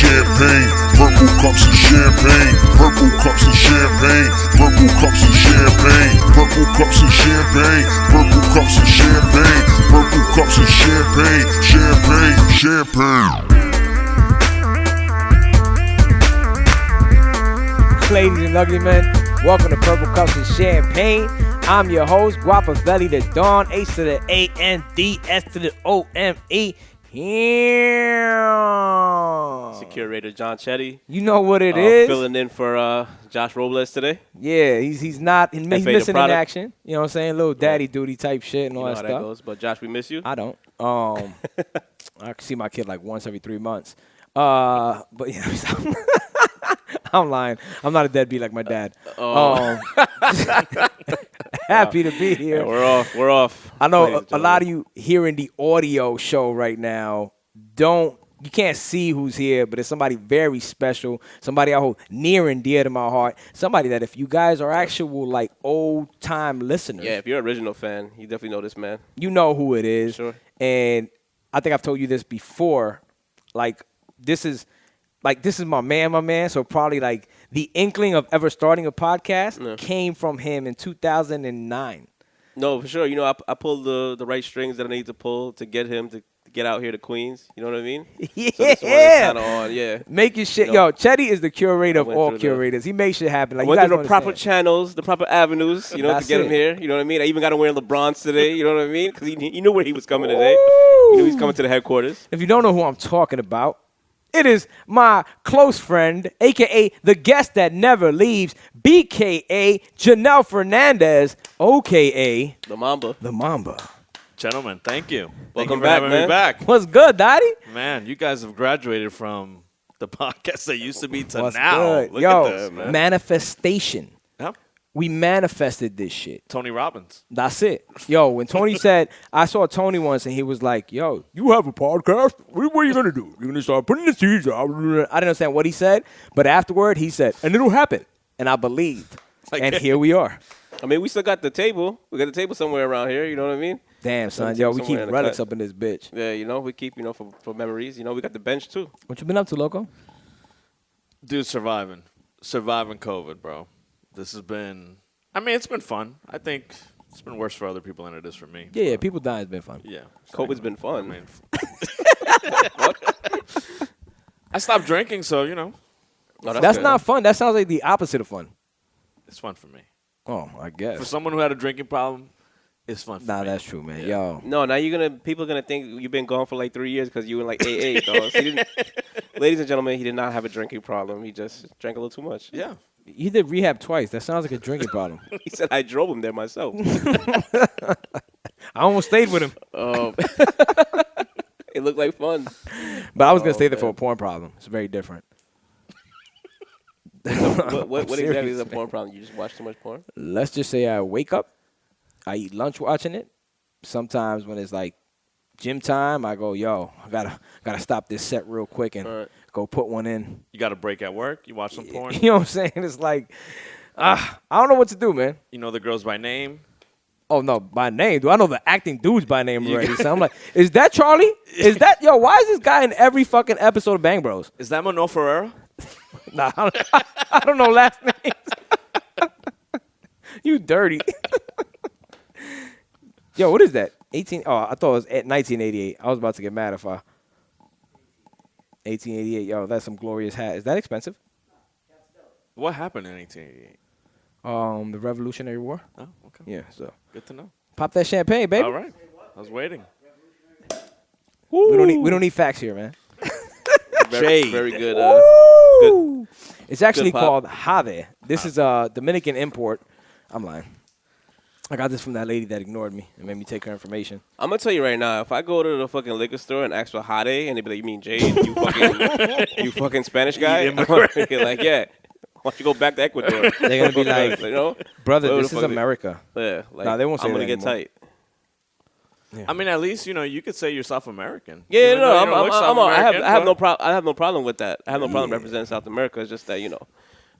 champagne. Purple cups and champagne. Purple cups and champagne. Purple cups and champagne. Purple cups and champagne. Purple cups and champagne. Purple cups and champagne. Champagne, champagne. Ladies and ugly men, welcome to Purple Cups and Champagne. I'm your host, Guapavelli the Dawn, H to the A-N-D, S to the O-M-E. It's the curator, John Chetty. You know what it is. Filling in for Josh Robles today. Yeah, he's missing in action. You know what I'm saying? Little daddy duty type shit and all that stuff. That goes. But Josh, we miss you. I don't. I can see my kid like once every 3 months. But you know, I'm lying. I'm not a deadbeat like my dad. Happy to be here. Yeah, we're off. I know a lot of you hearing the audio show right now you can't see who's here, but it's somebody very special, somebody I hold near and dear to my heart, somebody that if you guys are actual like old time listeners. Yeah, if you're an original fan, you definitely know this man. You know who it is. Sure. And I think I've told you this before. This is my man. So probably like the inkling of ever starting a podcast came from him in 2009. No, for sure. You know, I pulled the right strings that I need to pull to get him to get out here to Queens. You know what I mean? Yeah. So this one is kind of on, yeah. Making shit. You know, yo, Chetty is the curator of all curators. He makes shit happen. Like, I went through the proper channels, the proper avenues, you know, to get him here. You know what I mean? I even got him wearing LeBron's today. You know what I mean? Because he knew where he was coming today. He knew he's coming to the headquarters. If you don't know who I'm talking about, it is my close friend, a.k.a. the guest that never leaves, b.k.a. Janel Fernandez, o.k.a. The Mamba. Gentlemen, thank you. Welcome back, man. Having me back. What's good, Daddy? Man, you guys have graduated from the podcast that used to be to What's now. Good? Look Yo, at this, man. Manifestation. Yep. We manifested this shit. Tony Robbins. That's it. Yo, when Tony said, I saw Tony once and he was like, yo, you have a podcast? What are you going to do? You're going to start putting the seeds out? I didn't understand what he said, but afterward he said, and it'll happen. And I believed. And here we are. I mean, we still got the table. We got the table somewhere around here. You know what I mean? Damn, son. Yo, we keep relics up in this bitch. Yeah, you know, we keep, you know, for memories. You know, we got the bench, too. What you been up to, Loco? Dude, surviving COVID, bro. This has been, I mean, it's been fun. I think it's been worse for other people than it is for me. Yeah, people dying has been fun. Yeah. COVID's been fun. I mean, I stopped drinking, so, you know. No, that's not fun. That sounds like the opposite of fun. It's fun for me. Oh, I guess. For someone who had a drinking problem, it's fun for me. That's true, man. Yeah. Yo. No, now people are gonna think you've been gone for like 3 years because you were like AA, dog. Ladies and gentlemen, he did not have a drinking problem. He just drank a little too much. Yeah. He did rehab twice. That sounds like a drinking problem. He said I drove him there myself. I almost stayed with him. It looked like fun. But I was gonna stay there for a porn problem. It's very different. What exactly is a porn problem? You just watch too much porn? Let's just say I wake up, I eat lunch watching it. Sometimes when it's like gym time, I go, yo, I gotta stop this set real quick and go put one in. You got a break at work. You watch some porn. You know what I'm saying? It's like, I don't know what to do, man. You know the girls by name. Oh, no, by name. Do I know the acting dudes by name already? So I'm like, is that Charlie? Is that, yo, why is this guy in every fucking episode of Bang Bros? Is that Manuel Ferreira? Nah, I don't know last names. You dirty. Yo, what is that? 18? Oh, I thought it was at 1988. I was about to get mad if 1888. Yo, that's some glorious hat. Is that expensive? What happened in 1888? The Revolutionary War. Oh, okay. Yeah, so. Good to know. Pop that champagne, baby. All right. I was waiting. We don't need facts here, man. Very good. Good. It's actually called Jade. This is a Dominican import. I'm lying. I got this from that lady that ignored me and made me take her information. I'm gonna tell you right now, if I go to the fucking liquor store and ask for Jade, and they be like, "You mean Jade? You fucking Spanish guy?" I'm like, "Yeah." Why don't you go back to Ecuador? They're gonna be like, you know, brother, this is America. Yeah, like, nah, they won't say I'm gonna that get tight. Yeah. I mean, at least you could say you're South American. Yeah, no, I have no problem with that. I have no problem representing South America. It's just that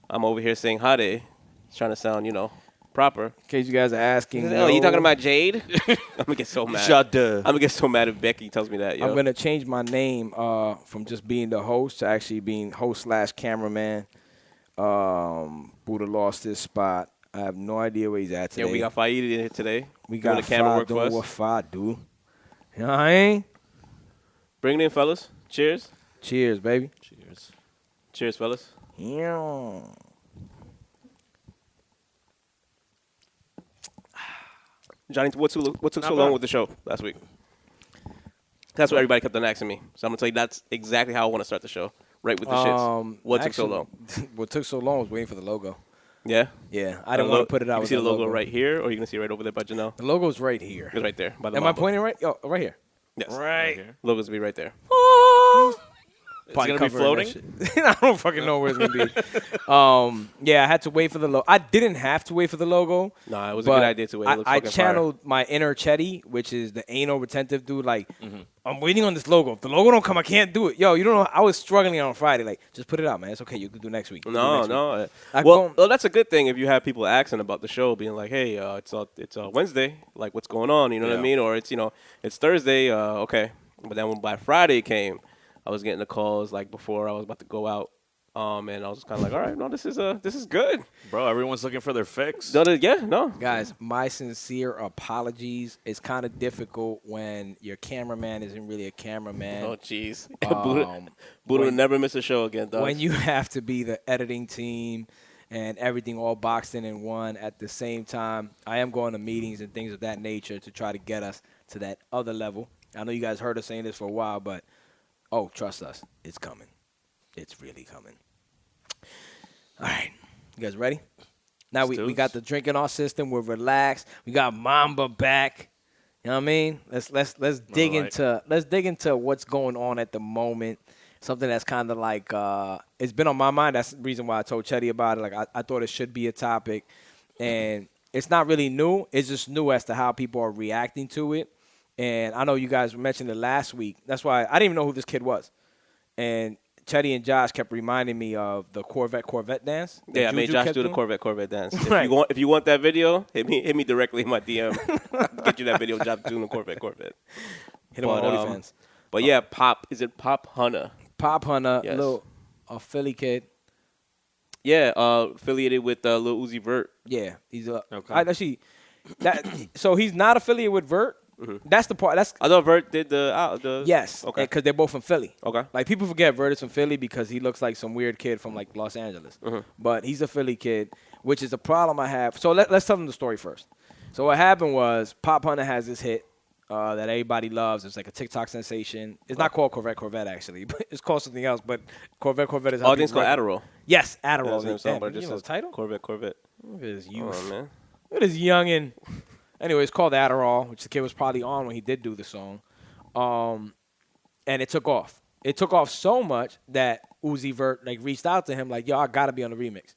I'm over here saying Jade, trying to sound proper. In case you guys are asking. Oh, you talking about Jade? I'm gonna get so mad. I'm gonna get so mad if Becky tells me that. Yo. I'm gonna change my name from just being the host to actually being host/cameraman. Buddha lost his spot. I have no idea where he's at today. Yeah, we got Faid in here today. We got the camera work doing for what us. Fa do. You know what I mean? Bring it in, fellas. Cheers. Cheers, baby. Cheers. Cheers, fellas. Yeah. Johnny, what took so long with the show last week? That's what everybody kept on asking me. So I'm gonna tell you that's exactly how I want to start the show. Right with the shits. What took so long? What took so long was waiting for the logo. Yeah? Yeah, I didn't want to put it out. You with see the logo logo right here, or you can see it right over there by Janel? The logo's right here. It's right there. By the Am I pointing right? Yo, right here. Yes. Right. here. Logo's gonna be right there. It's gonna be floating. I don't fucking know where it's gonna be. Yeah, I had to wait for the logo. I didn't have to wait for the logo. Nah, it was a good idea to wait. It looks I fucking channeled my inner Chetty, which is the anal retentive dude. Like, I'm waiting on this logo. If the logo don't come, I can't do it. Yo, you don't know. I was struggling on Friday. Like, just put it out, man. It's okay. You can do next week. No. Well, that's a good thing if you have people asking about the show, being like, "Hey, it's Wednesday. Like, what's going on?" You know what I mean? Or it's it's Thursday. Okay. But then when by Friday came, I was getting the calls like before I was about to go out, and I was kind of like, all right, no, this is good, Bro, everyone's looking for their fix. No. Guys, my sincere apologies. It's kind of difficult when your cameraman isn't really a cameraman. Oh, jeez. Buddha will never miss a show again, dog. When you have to be the editing team and everything all boxed in one at the same time, I am going to meetings and things of that nature to try to get us to that other level. I know you guys heard us saying this for a while, but trust us, it's coming. It's really coming. All right, you guys ready? Now we got the drink in our system. We're relaxed. We got Mamba back. You know what I mean? Let's dig into what's going on at the moment. Something that's kind of like it's been on my mind. That's the reason why I told Chetty about it. Like I thought it should be a topic, and it's not really new. It's just new as to how people are reacting to it. And I know you guys mentioned it last week. That's why I didn't even know who this kid was. And Chetty and Josh kept reminding me of the Corvette dance. Yeah, I made Josh do the Corvette dance. Right. If you want that video, hit me directly in my DM. I'll get you that video of Josh doing the Corvette. Hit him on OnlyFans. But yeah, is it Pop Hunter? Pop Hunter, Yes. a Philly kid. Yeah, affiliated with Lil Uzi Vert. Yeah, he's Okay. So he's not affiliated with Vert. That's the part. I thought Vert did the Yes. Okay. Because they're both from Philly. Okay. Like people forget Vert is from Philly because he looks like some weird kid from like Los Angeles. But he's a Philly kid, which is a problem I have. So let's tell them the story first. So what happened was Pop Hunter has this hit that everybody loves. It's like a TikTok sensation. It's not called Corvette actually, but it's called something else. But Corvette is. I think it's called Adderall. Yes, Adderall. Yeah, Damn, but you just know the title? Corvette. Look at his youth. Oh man. Look at his youngin'. Anyway, it's called Adderall, which the kid was probably on when he did do the song. And it took off. It took off so much that Uzi Vert reached out to him like, yo, I got to be on the remix.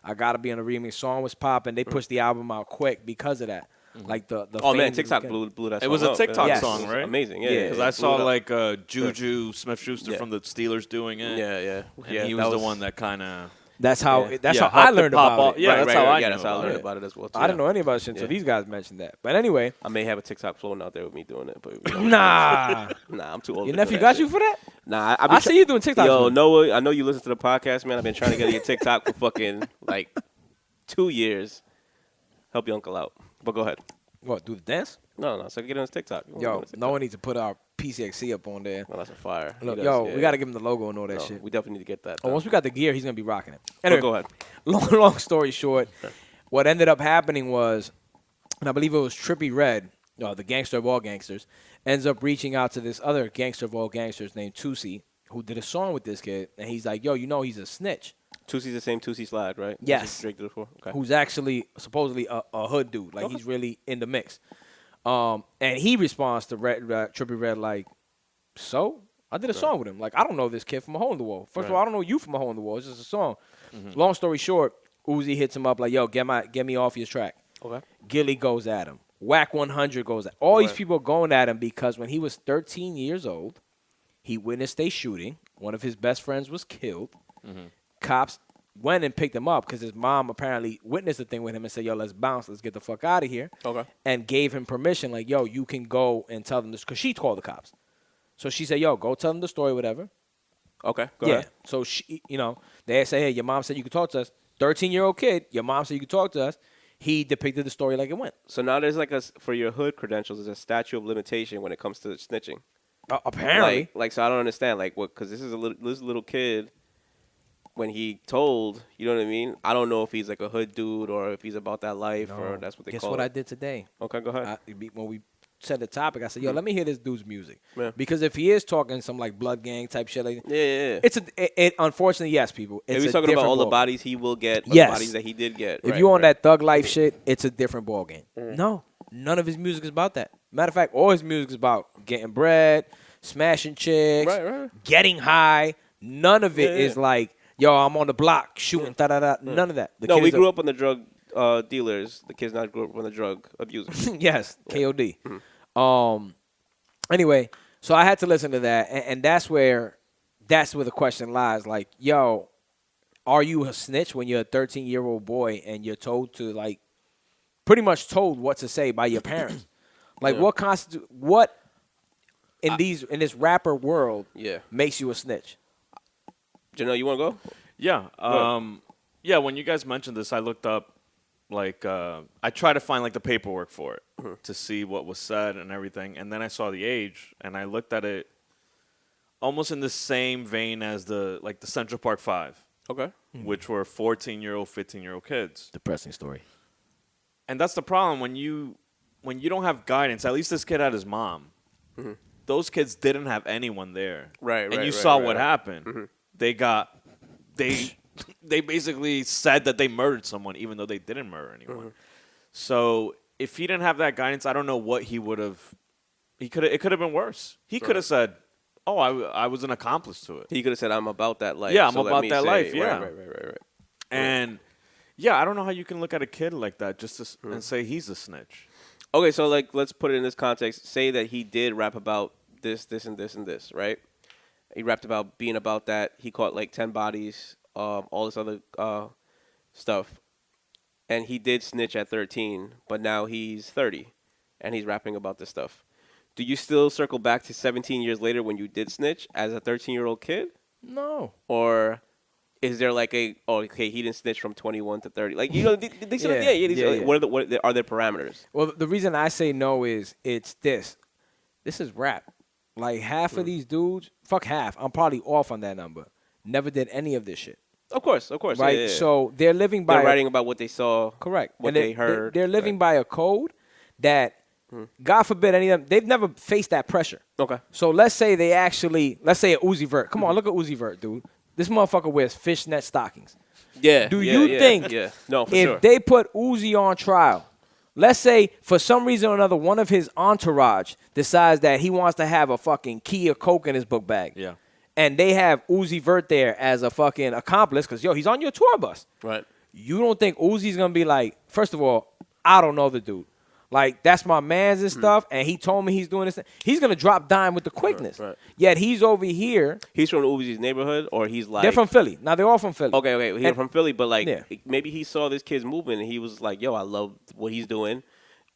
I got to be on the remix. Song was popping. They pushed the album out quick because of that. Like the man, TikTok blew that song It was a up. TikTok Yes. song, right? Amazing, yeah. Because I saw Juju Smith-Schuster from the Steelers doing it. Yeah. And he was the one that kind of... That's how Yeah, I helped learned it pop about off. it. Yeah, that's how I yeah, knew that's how I about learned it. about it as well. Too. I didn't know any about this shit until these guys mentioned that. But anyway. I may have a TikTok floating out there with me doing it, but Nah. I'm too old. Your to nephew do got that you shit. for that? Nah, I see you doing TikTok. Yo, Noah, I know you listen to the podcast, man. I've been trying to get your TikTok for fucking 2 years. Help your uncle out. But go ahead. What, do the dance? No, so get on his TikTok. Yo, no one needs to put our PCXC up on there. No, that's a fire. Look, He does, we got to give him the logo and all that No, shit. we definitely need to get that. Once we got the gear, he's going to be rocking it. Anyway, go ahead. Long story short, what ended up happening was, and I believe it was Trippie Redd, the gangster of all gangsters, ends up reaching out to this other gangster of all gangsters named Tusi, who did a song with this kid. And he's like, yo, he's a snitch. Tusi's the same Tusi Slide, right? Yes. Drake did it before? Okay. Who's actually supposedly a hood dude. Like, he's really in the mix. And he responds to Trippie Redd like, so? I did a song with him. Like, I don't know this kid from a hole in the wall. First of all, I don't know you from a hole in the wall. It's just a song. Long story short, Uzi hits him up like, yo, get me off your track. Okay. Gilly goes at him. Whack 100 goes at all these people are going at him because when he was 13 years old, he witnessed a shooting. One of his best friends was killed. Cops went and picked him up because his mom apparently witnessed the thing with him and said, yo, let's bounce. Let's get the fuck out of here. Okay. And gave him permission, like, yo, you can go and tell them this. Because she called the cops. So she said, yo, go tell them the story, whatever. Okay, go ahead. So, she, they say, hey, your mom said you could talk to us. 13-year-old kid, your mom said you could talk to us. He depicted the story like it went. So now there's like for your hood credentials, there's a statute of limitation when it comes to snitching. Apparently. So I don't understand, because this little kid, when he told, you know what I mean? I don't know if he's like a hood dude or if he's about that life or that's what they call it. Guess what I did today? Okay, go ahead. When we said the topic, I said, yo, let me hear this dude's music. Yeah. Because if he is talking some like blood gang type shit, like Yeah. it unfortunately, yes, people. It's If he's talking about all the bodies he will get, or the bodies that he did get. If you on that thug life shit, it's a different ball game. No, none of his music is about that. Matter of fact, all his music is about getting bread, smashing chicks, getting high. None of it is like, yo, I'm on the block shooting, da-da-da. None of that. We grew up on the drug dealers. The kids not grew up on the drug abusers. Yes, KOD. Anyway, so I had to listen to that, and that's where the question lies. Like, yo, are you a snitch when you're a 13-year-old boy and you're told to, like, pretty much told what to say by your parents? Like, what in this rapper world makes you a snitch? Janelle, you want to go? Yeah. Yeah, when you guys mentioned this, I looked up, like, I tried to find, like, the paperwork for it to see what was said and everything. And then I saw the age, and I looked at it almost in the same vein as the Central Park 5. Okay. Which were 14-year-old, 15-year-old kids. Depressing story. And that's the problem. When you don't have guidance, at least this kid had his mom. Those kids didn't have anyone there. Right. And you saw what happened. They basically said that they murdered someone, even though they didn't murder anyone. So if he didn't have that guidance, I don't know what he would have. It could have been worse. He could have said, "Oh, I was an accomplice to it." He could have said, "I'm about that life." Yeah, I'm about that life. Yeah, right. And yeah, I don't know how you can look at a kid like that and say he's a snitch. Okay, so let's put it in this context. Say that he did rap about this, and this, and this, right? He rapped about being about that. He caught like 10 bodies. All this other stuff. And he did snitch at 13, but now he's 30, and he's rapping about this stuff. Do you still circle back to 17 years later when you did snitch as a 13-year-old kid? No. Or is there like he didn't snitch from 21 to 30? Like, what are their parameters? Well, the reason I say no is it's this. This is rap. Like, half of these dudes, fuck half, I'm probably off on that number, never did any of this shit. Of course. Right? Yeah. So they're living by... They're writing about what they saw. Correct. What they heard. They're living by a code that, God forbid any of them, they've never faced that pressure. Okay. So let's say a Uzi Vert. Come on, look at Uzi Vert, dude. This motherfucker wears fishnet stockings. Yeah. Do you think No, for if sure. they put Uzi on trial, let's say for some reason or another, one of his entourage decides that he wants to have a fucking key of coke in his book bag. Yeah. And they have Uzi Vert there as a fucking accomplice because, he's on your tour bus. Right. You don't think Uzi's going to be like, first of all, I don't know the dude. Like, that's my man's and stuff, and he told me he's doing this. He's going to drop dime with the quickness. Right. Yet he's over here. He's from Uzi's neighborhood, or he's like... They're from Philly. Now, they're all from Philly. Okay. He's from Philly, but maybe he saw this kid's movement, and he was like, yo, I love what he's doing.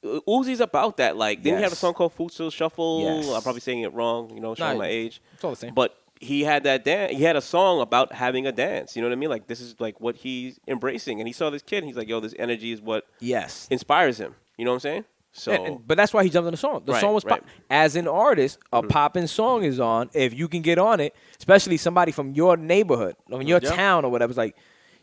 Uzi's about that. Like, didn't he have a song called Futsal Shuffle? Yes. I'm probably saying it wrong, showing my age. It's all the same. But he had that dance. He had a song about having a dance. You know what I mean? Like, this is like what he's embracing. And he saw this kid, and he's like, yo, this energy is what inspires him. You know what I'm saying? So, but that's why he jumped on the song. The song was as an artist, a popping song is on. If you can get on it, especially somebody from your neighborhood, from your town or whatever, it's like,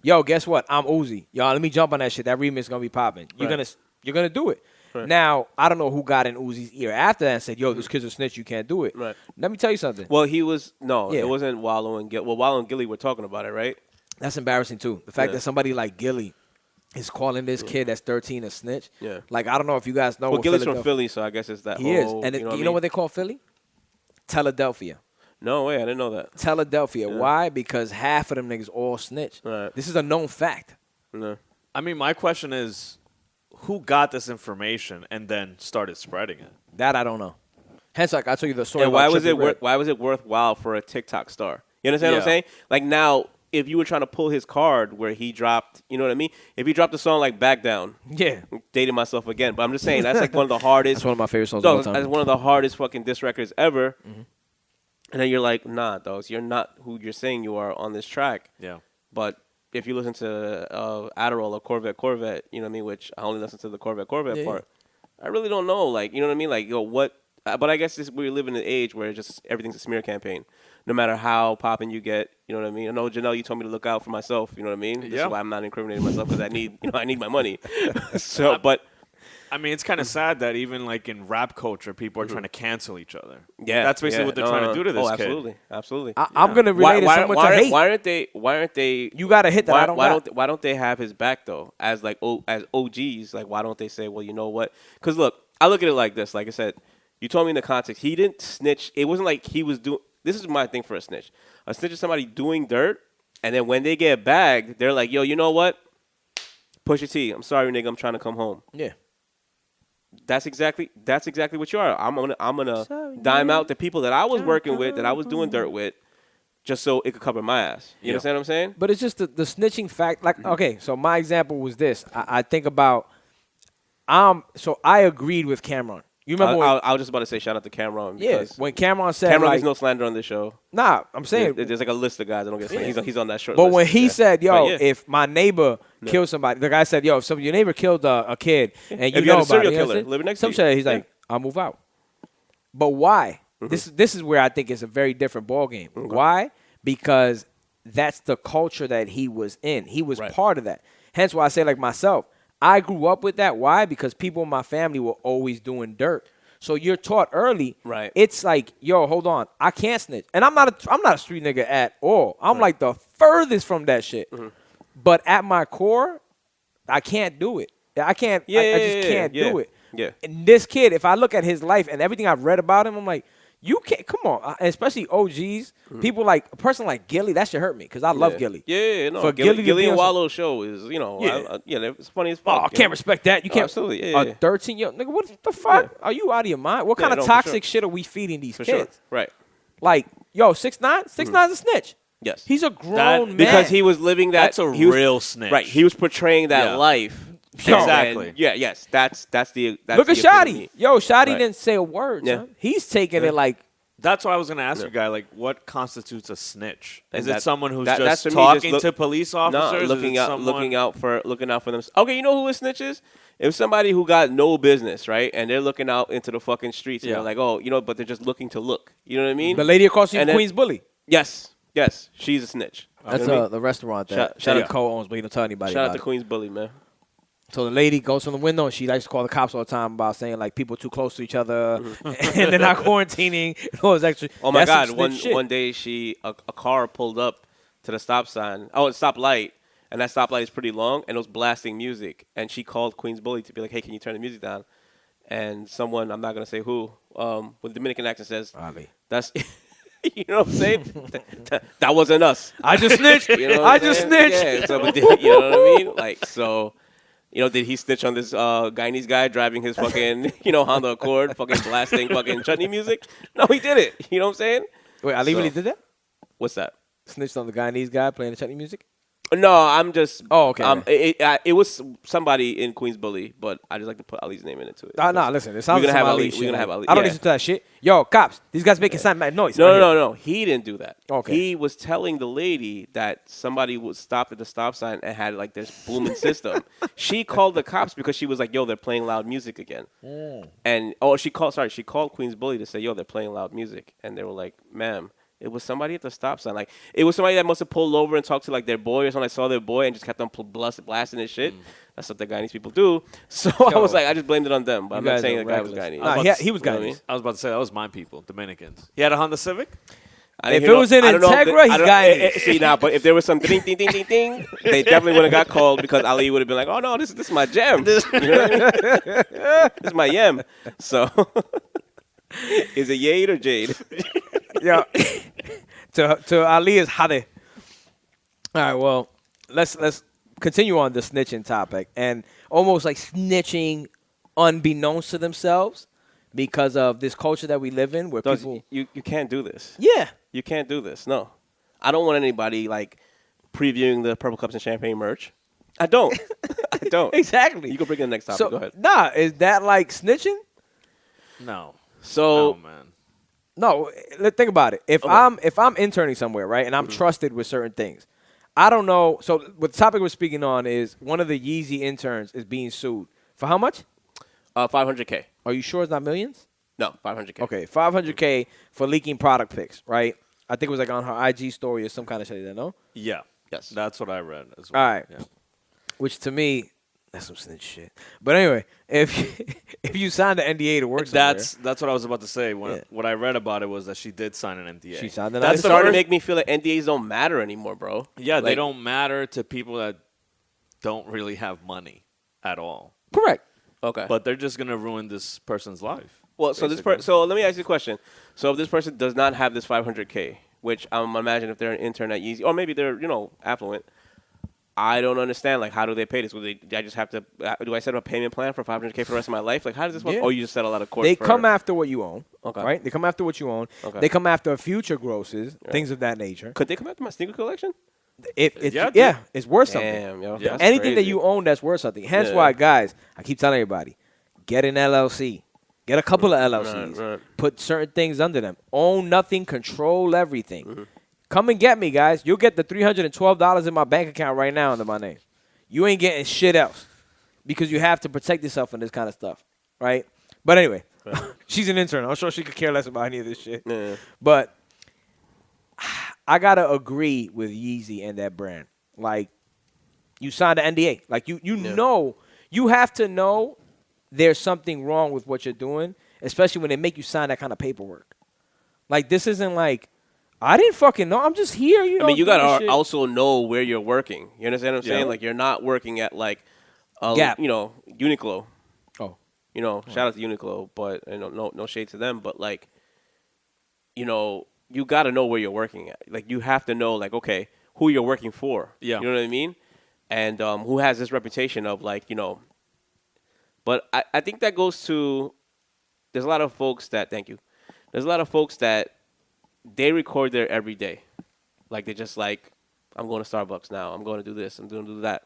yo, guess what? I'm Uzi. Y'all, let me jump on that shit. That remix is gonna be popping. You're gonna do it. Right. Now, I don't know who got in Uzi's ear after that and said, yo, this kid's a snitch, you can't do it. Right. Let me tell you something. Well, it wasn't Wallow and Gilly. Well, Wallow and Gilly were talking about it, right? That's embarrassing too. The fact that somebody like Gilly is calling this kid that's 13 a snitch. Yeah. Like, I don't know if you guys know. Well, Gilly's from Philly, so I guess it's that. He is. And you know what they call Philly? Philadelphia. No way, I didn't know that. Philadelphia. Yeah. Why? Because half of them niggas all snitch. Right. This is a known fact. No. I mean, my question is, who got this information and then started spreading it? That I don't know. Hence, like I told you the story. And why was it worthwhile for a TikTok star? You understand what I'm saying? Like now, if you were trying to pull his card where he dropped, you know what I mean? If he dropped a song like Back Down. Yeah. Dating myself again. But I'm just saying, that's like one of the hardest. That's one of my favorite songs of all time. That's one of the hardest fucking diss records ever. Mm-hmm. And then you're like, nah, dogs, you're not who you're saying you are on this track. Yeah. But if you listen to Adderall or Corvette, you know what I mean? Which I only listen to the Corvette part. I really don't know. Like, you know what I mean? Like, what? But I guess we live in an age where just everything's a smear campaign. No matter how popping you get, you know what I mean? I know, Janelle, you told me to look out for myself, you know what I mean? This is why I'm not incriminating myself, because I need my money. So, but I mean, it's kind of sad that even like in rap culture, people are trying to cancel each other. Yeah, that's basically what they're trying to do to this kid. Absolutely. I'm gonna relate it somewhat to hate. Why aren't they? You got to hit that. Why don't they have his back though? As like as OGs, like why don't they say, well, you know what? Because look, I look at it like this. Like I said, you told me in the context, he didn't snitch. It wasn't like he was doing. This is my thing for a snitch. A snitch is somebody doing dirt, and then when they get bagged, they're like, yo, you know what? Pusha T, I'm sorry, nigga, I'm trying to come home. Yeah. That's exactly what you are. I'm gonna dime out the people that I was working with, that I was doing dirt with, just so it could cover my ass. You understand what I'm saying? But it's just the snitching fact. Like, okay, so my example was this. I think about, so I agreed with Cameron. You remember? I was just about to say shout out to Cameron. Yeah, when Cameron said, Cameron gets no slander on this show. Nah, I'm saying there's like a list of guys that don't get slandered. He's on that short but list. But when he said, yo, if my neighbor killed somebody, the guy said, yo, if your neighbor killed a kid and you know about it, killer living next to you, he's like, I'll move out. But why? This is where I think it's a very different ball game. Okay. Why? Because that's the culture that he was in. He was part of that. Hence why I say, like myself, I grew up with that. Why? Because people in my family were always doing dirt. So you're taught early. Right. It's like, yo, hold on, I can't snitch, and I'm not a street nigga at all. I'm like the furthest from that shit. But at my core, I can't do it. I can't. I just can't do it. Yeah. And this kid, if I look at his life and everything I've read about him, I'm like, you can't. Come on, especially OGs. People like a person like Gilly. That should hurt me because I love Gilly. Yeah, no. For Gilly and Wallow show is, you know, it's funny as fuck. Oh, I can't respect that. You can't. Absolutely. A 13-year-old nigga. What the fuck? Are you out of your mind? What kind of toxic shit are we feeding these kids? Sure. Right. Like, yo, 6ix9ine? 6ix9ine's a snitch. Yes. He's a grown man. Because he was living that. That's a real snitch. Right. He was portraying that life. Exactly. Yes. That's the. Look at Shotty. Yo, Shotty didn't say a word. Son. He's taking it like. That's what I was going to ask you, guy. Like, what constitutes a snitch? Is it someone who's just talking to police officers? No, looking out for them. Okay, you know who a snitch is? If somebody who got no business, right, and they're looking out into the fucking streets, and they're like, oh, you know, but they're just looking to look. You know what I mean? The lady across the Queen's Bully. Yes, she's a snitch. That's the restaurant that Eddie co-owns, but he don't tell anybody Shout about out to Queen's Bully, man. So the lady goes from the window and she likes to call the cops all the time about saying like people too close to each other and they're not quarantining. Oh my God! One day a car pulled up to the stop sign. Oh, it's stoplight, and that stoplight is pretty long, and it was blasting music. And she called Queen's Bully to be like, "Hey, can you turn the music down?" And someone, I'm not gonna say who, with Dominican accent says, Ali. "That's." You know what I'm saying? That wasn't us. I just snitched. You know I just snitched. Yeah. So, but you know what I mean? Like so. You know, did he snitch on this Guyanese guy driving his fucking, Honda Accord, fucking blasting fucking chutney music? No, he did it. You know what I'm saying? Wait, Ali really did that? What's that? Snitched on the Guyanese guy playing the chutney music? No, I'm just. Oh, okay. It was somebody in Queens Bully, but I just like to put Ali's name into it. No, listen. It sounds like Ali. We're gonna have Ali. I don't listen to that shit. Yo, cops, these guys making some mad noise. No. He didn't do that. Okay. He was telling the lady that somebody was stopped at the stop sign and had like this booming system. She called the cops because she was like, "Yo, they're playing loud music again." And she called Queens Bully to say, "Yo, they're playing loud music," and they were like, "Ma'am." It was somebody at the stop sign. Like, it was somebody that must have pulled over and talked to, like, their boy or something. I saw their boy and just kept on blasting his shit. That's what the Guyanese people do. So I was like, I just blamed it on them. But I'm not saying the guy was Guyanese. Nah, he was Guyanese. I was about to say, that was my people, Dominicans. He had a Honda Civic? If it was in Integra, he's Guyanese. See, now, but if there was some ding, ding, ding, ding, ding, they definitely would have got called because Ali would have been like, oh, no, this is my jam. You know what I mean? This is my yam. So, is it Yade or Jade? Yeah. To Ali is Hade. All right, well, let's continue on the snitching topic and almost like snitching unbeknownst to themselves because of this culture that we live in where people... You can't do this. Yeah. You can't do this. No. I don't want anybody, like, previewing the Purple Cups and Champagne merch. I don't. I don't. Exactly. You can bring in the next topic. So, Go ahead. Nah, is that like snitching? No. So, Oh man. No, let's think about it. If I'm interning somewhere, right, and I'm trusted with certain things, I don't know. So what the topic we're speaking on is one of the Yeezy interns is being sued for how much? $500K. Are you sure it's not millions? No, $500K. Okay, $500K for leaking product pics, right? I think it was like on her IG story or some kind of shit. No. Yeah. Yes. That's what I read as well. All right. Yeah. Which to me, that's some snitch shit. But anyway, if you signed an NDA to work somewhere, That's what I was about to say. What I read about it was that she did sign an NDA. she signed an That's NDA. starting to make me feel like NDAs don't matter anymore, bro. Yeah, they Like- don't matter to people that don't really have money at all. Correct. Okay. But they're just gonna ruin this person's life. Well, so so let me ask you a question. So if this person does not have this $500K, which I'm imagine if they're an intern at Yeezy, or maybe they're affluent, I don't understand. Like, how do they pay this? I just have to? Do I set up a payment plan for $500K for the rest of my life? Like, how does this work? Yeah. Or you just settle out of court? They come after what you own, Okay. right? They come after what you own. Okay. They come after future grosses, things of that nature. Could they come after my sneaker collection? Yeah, It's worth something. Damn, yo. Yeah. That's Anything that crazy. you own that's worth something. Hence Yeah. why, guys, I keep telling everybody, get an LLC. Get a couple of LLCs. Right. Put certain things under them. Own nothing, control everything. Come and get me, guys. You'll get the $312 in my bank account right now under my name. You ain't getting shit else because you have to protect yourself from this kind of stuff, right? But anyway, she's an intern. I'm sure she could care less about any of this shit. Yeah. But I got to agree with Yeezy and that brand. Like, you signed an NDA. Like, you know, you have to know there's something wrong with what you're doing, especially when they make you sign that kind of paperwork. Like, this isn't like, I didn't fucking know. I'm just here, you know. I mean, you doing gotta shit. also know where you're working. You understand what I'm saying? Yeah. Like, you're not working at like, Gap. Uniqlo. Oh. Shout out to Uniqlo, but no shade to them. But like, you gotta know where you're working at. Like, you have to know, like, okay, who you're working for. Yeah. You know what I mean? And who has this reputation of like, But I think that goes to. There's a lot of folks that. Thank you. There's a lot of folks that. They record there every day. Like, they're just like, I'm going to Starbucks now. I'm going to do this. I'm going to do that.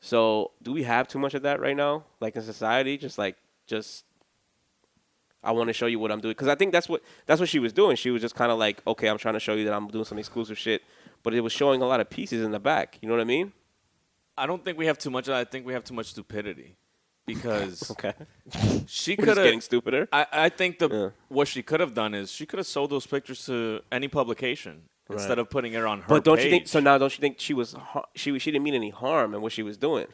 So do we have too much of that right now? Like, in society? I want to show you what I'm doing. Because I think that's what she was doing. She was just kind of like, okay, I'm trying to show you that I'm doing some exclusive shit. But it was showing a lot of pieces in the back. You know what I mean? I don't think we have too much of that. I think we have too much stupidity. Because Okay. she We're could just getting stupider. I think what she could have done is she could have sold those pictures to any publication instead of putting it on her But don't page. you think? So now, don't you think she was? She didn't mean any harm in what she was doing.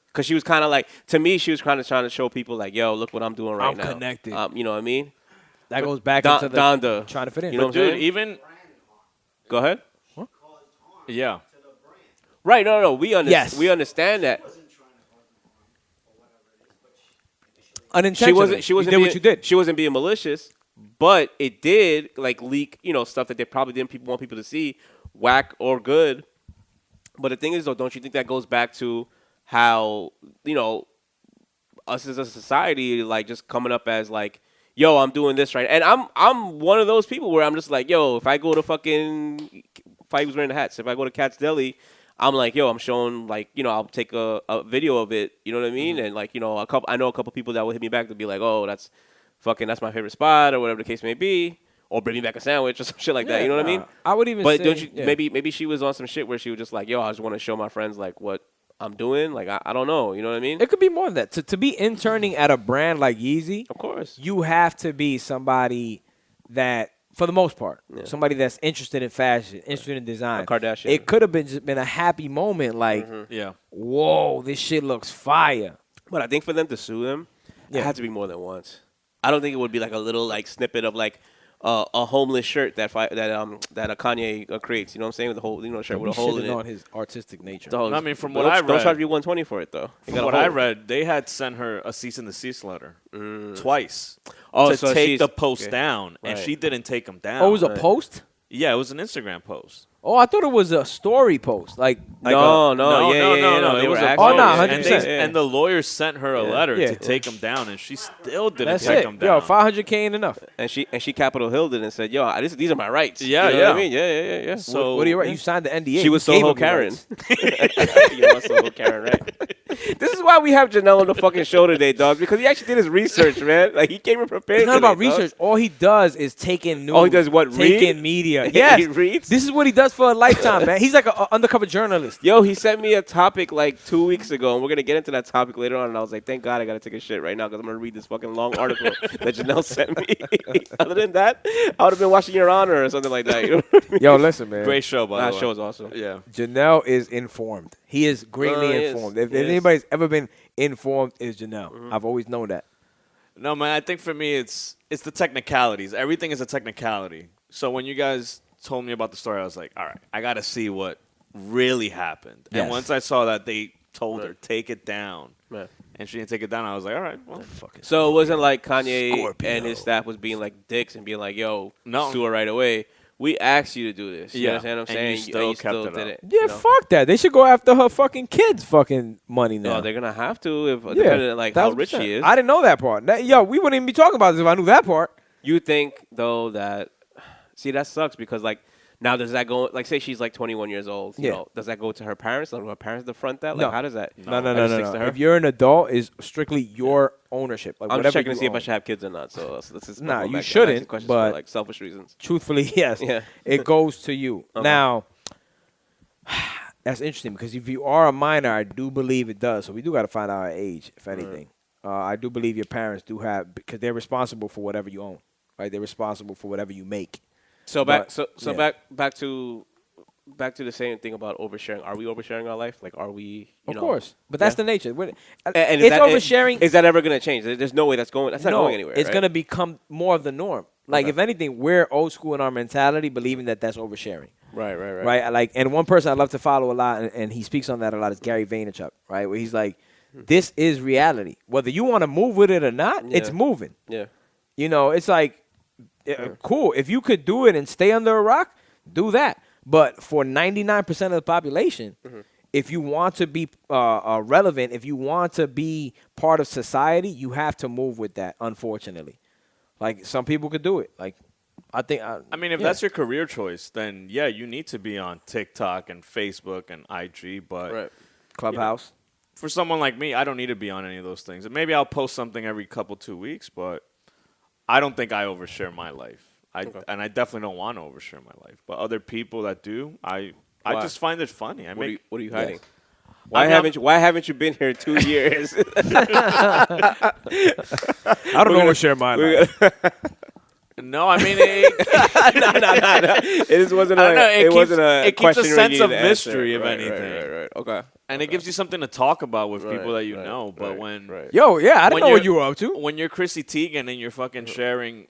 Because she was kind of like, to me, she was kind of trying to show people like, yo, look what I'm doing right I'm now. connected. You know what I mean? That goes back Don- into the Donda. trying to fit in. You know what I'm Dude, saying? even Go ahead. yeah. Right? No. We Yes. We understand that. Unintentionally. She wasn't you did being, what you did. She wasn't being malicious, but it did like leak, stuff that they probably didn't want people to see, whack or good. But the thing is, though, don't you think that goes back to how us as a society, like, just coming up as like, yo, I'm doing this right, and I'm one of those people where I'm just like, yo, if I go to fucking, if I was wearing the hats, if I go to Cat's Deli, I'm like, yo, I'm showing, like, I'll take a video of it, you know what I mean? And like, I know a couple people that will hit me back to be like, oh, that's my favorite spot, or whatever the case may be, or bring me back a sandwich or some shit like that, you know what I mean? I would even But say, don't you, yeah. maybe she was on some shit where she was just like, yo, I just want to show my friends like what I'm doing, like, I don't know, you know what I mean? It could be more than that. To be interning at a brand like Yeezy, Of course. you have to be somebody that, for the most part, somebody that's interested in fashion, interested in design. A Kardashian. It could have been a happy moment, like, Yeah. whoa, this shit looks fire. But I think for them to sue them, it had to be more than once. I don't think it would be like a little like snippet of like a homeless shirt that a Kanye creates. You know what I'm saying? With the whole shirt with a hole in it. on his artistic nature. I mean, from Don't- what I don't read- charge you $120 for it though. From what I read, they had sent her a cease and desist letter twice Oh, to so take she's- the post okay. down, and Right. she didn't take them down. Oh, it was a post? Yeah, it was an Instagram post. Oh, I thought it was a story post. Like No. It They was were a actually. Oh, no, post. 100%. And the lawyer sent her a letter Yeah. to take him down, and she still didn't that's take it. him down. Yo, $500K ain't enough. And she Capitol Hilled it and said, "Yo, these are my rights." Yeah, you know yeah. what I mean? Yeah. So What are you right? You signed the NDA. She was You gave Soho him your Karen. rights. You know Soho Karen, right? This is why we have Janel on the fucking show today, dog. Because he actually did his research, man. Like he came in prepared. It's not today, about research. Dog. All he does is take in news. All he does what, Take read? in media. He Yes. reads? This is what he does for a lifetime, man. He's like an undercover journalist. Yo, he sent me a topic like 2 weeks ago, and we're gonna get into that topic later on. And I was like, thank God I gotta take a shit right now because I'm gonna read this fucking long article that Janel sent me. Other than that, I would have been watching Your Honor or something like that. You know what I mean? Yo, listen, man. Great show, by the That way. show is awesome. Yeah. Janelle is informed. He is greatly He is. informed. If He is. anybody's ever been informed, it's Janelle. Mm-hmm. I've always known that. No, man, I think for me it's the technicalities. Everything is a technicality. So when you guys told me about the story, I was like, all right, I got to see what really happened. Yes. And once I saw that they told her, take it down, Right. and she didn't take it down, I was like, all right, well, Fucking So it wasn't like Kanye Scorpio. and his staff was being like dicks and being like, yo, No. sue her right away. We asked you to do this. You Yeah. understand what I'm And saying? you still kept it did up. it. Yeah, you know? fuck that. They should go after her fucking kids' fucking money now. No, they're gonna have to if depending on like how rich 1000%. she is. I didn't know that part. Yo, we wouldn't even be talking about this if I knew that part. You think though that see that sucks because like now does that go like say she's like 21 years old? You Yeah. know, does that go to her parents? Or do her parents to front that? Like No. how does that? No. That just sticks to her? If you're an adult, it's strictly your ownership. Like I'm whatever just checking you to see if own. I should have kids or not. So let's just Nah, go you back. I'm shouldn't, asking questions but- for like selfish reasons. Truthfully, yes. Yeah. It goes to you. Okay. Now, that's interesting because if you are a minor, I do believe it does. So we do got to find out our age, if anything. I do believe your parents do have because they're responsible for whatever you own, right? They're responsible for whatever you make. So But, back to the same thing about oversharing. Are we oversharing our life? Like, are we? You Of know, course, but that's yeah. the nature. And It's oversharing. Is that ever going to change? There's no way that's going. That's not No, going anywhere. it's right? going to become more of the norm. Like, Okay. if anything, we're old school in our mentality, believing that that's oversharing. Right. Like, and one person I love to follow a lot, and he speaks on that a lot, is Gary Vaynerchuk, right? Where he's like, this is reality. Whether you want to move with it or not, it's Yeah. moving. Yeah. You know, it's like, cool. If you could do it and stay under a rock, do that. But for 99% of the population, if you want to be relevant, if you want to be part of society, you have to move with that, unfortunately. Like, some people could do it. Like, I think. I mean, if that's your career choice, then yeah, you need to be on TikTok and Facebook and IG. But Right. Clubhouse. for someone like me, I don't need to be on any of those things. And maybe I'll post something every 2 weeks, but I don't think I overshare my life. And I definitely don't want to overshare my life. But other people that do, I Why? just find it funny. What are you hiding? Yes. Why haven't you been here 2 years? I don't overshare my life. No, I mean, no. It just wasn't I don't know, it wasn't a it keeps question a you sense needed of to answer. mystery, if Right, anything. Right. Okay. and it gives you something to talk about with people that you right, know. But right, when right. Yo, yeah, I didn't when know what you're- you were up to. when you're Chrissy Teigen and you're fucking sharing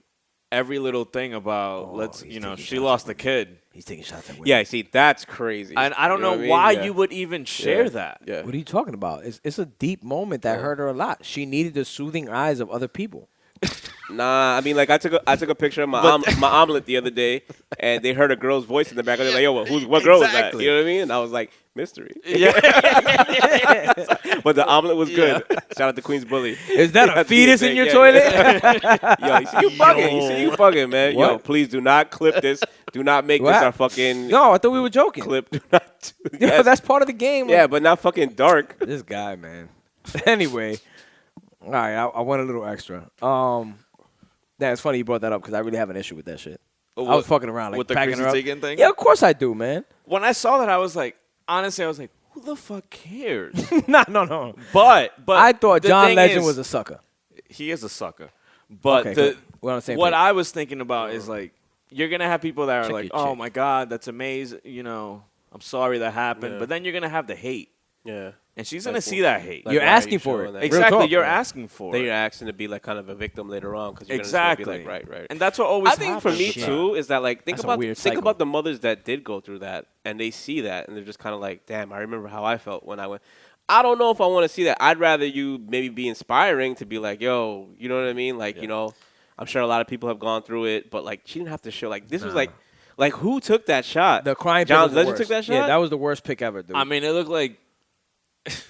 every little thing about, he's she taking lost a kid. He's taking shots at women. Yeah, see, that's crazy. And I don't You know what I mean? why Yeah. you would even share that. Yeah. What are you talking about? It's a deep moment that hurt her a lot. She needed the soothing eyes of other people. Nah, I mean, like I took a picture of my omelet the other day, and they heard a girl's voice in the back. They're like, "Yo, what girl was that?" Exactly. You know what I mean? And I was like, "Mystery." Yeah. But the omelet was good. Shout out to Queen's Bully. Is that a That's fetus the in your thing, toilet? Yo, you see you bugging. You see you bugging, man. Yo, What? please do not clip this. Do not make this What? our fucking No, I thought we were joking. clip. Do not. Do Yo, yes. that's part of the game. Yeah, but not fucking dark. This guy, man. Anyway, all right, I went a little extra. Yeah, it's funny you brought that up because I really have an issue with that shit. I was fucking around, like with the packing Chrissy her up. Teigen thing? Yeah, of course I do, man. When I saw that, I was like, honestly, I was like, who the fuck cares? No. But I thought the John thing Legend is, was a sucker. he is a sucker. But Okay, good. We're on the same what page. I was thinking about is like, you're gonna have people that are Check like, your oh chick. my god, that's amazing. You know, I'm sorry that happened. Yeah. But then you're gonna have the hate, Yeah. and she's gonna Like, see that hate. like, You're why are asking you for showing it. that? Real Exactly, talk, you're man. asking for Then it. you're asking to be like kind of a victim later on because you're Exactly. gonna just be like, right. And that's what always I think happens. for me Shit. too is that like think That's a about weird think cycle. about the mothers that did go through that and they see that and they're just kind of like, damn, I remember how I felt when I went. I don't know if I want to see that. I'd rather you maybe be inspiring to be like, yo, you know what I mean? Like, you know, I'm sure a lot of people have gone through it, but like she didn't have to show like this was like Like, who took that shot? The crying pick John was the Legend worst. took that shot? Yeah, that was the worst pick ever, dude. I mean, it looked like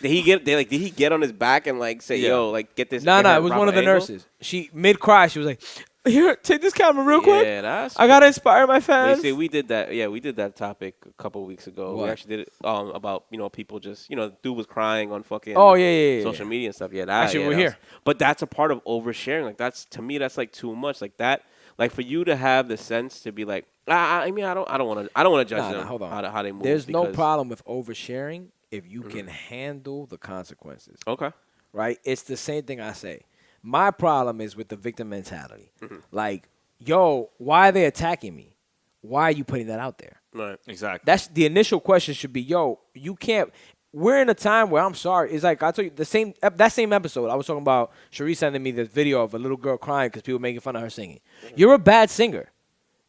Did he get on his back and like say, yo, like get this? No, it was one of the nurses. She mid cry, she was like, "Here, take this camera real quick. I gotta inspire my fans." See, we did that. Yeah, we did that topic a couple of weeks ago. What? We actually did it about people just dude was crying on fucking social media and stuff. Yeah, that actually we're here. But that's a part of oversharing. Like to me that's like too much. Like that. Like for you to have the sense to be like, I mean, I don't want to judge them. Hold on. How they move. There's no problem with oversharing if you can handle the consequences. Okay. Right? It's the same thing I say. My problem is with the victim mentality. Like, yo, why are they attacking me? Why are you putting that out there? Right. exactly. That's the initial question should be, yo, you can't. We're in a time where I'm sorry. It's like I told you that same episode. I was talking about Cherie sending me this video of a little girl crying because people making fun of her singing. You're a bad singer.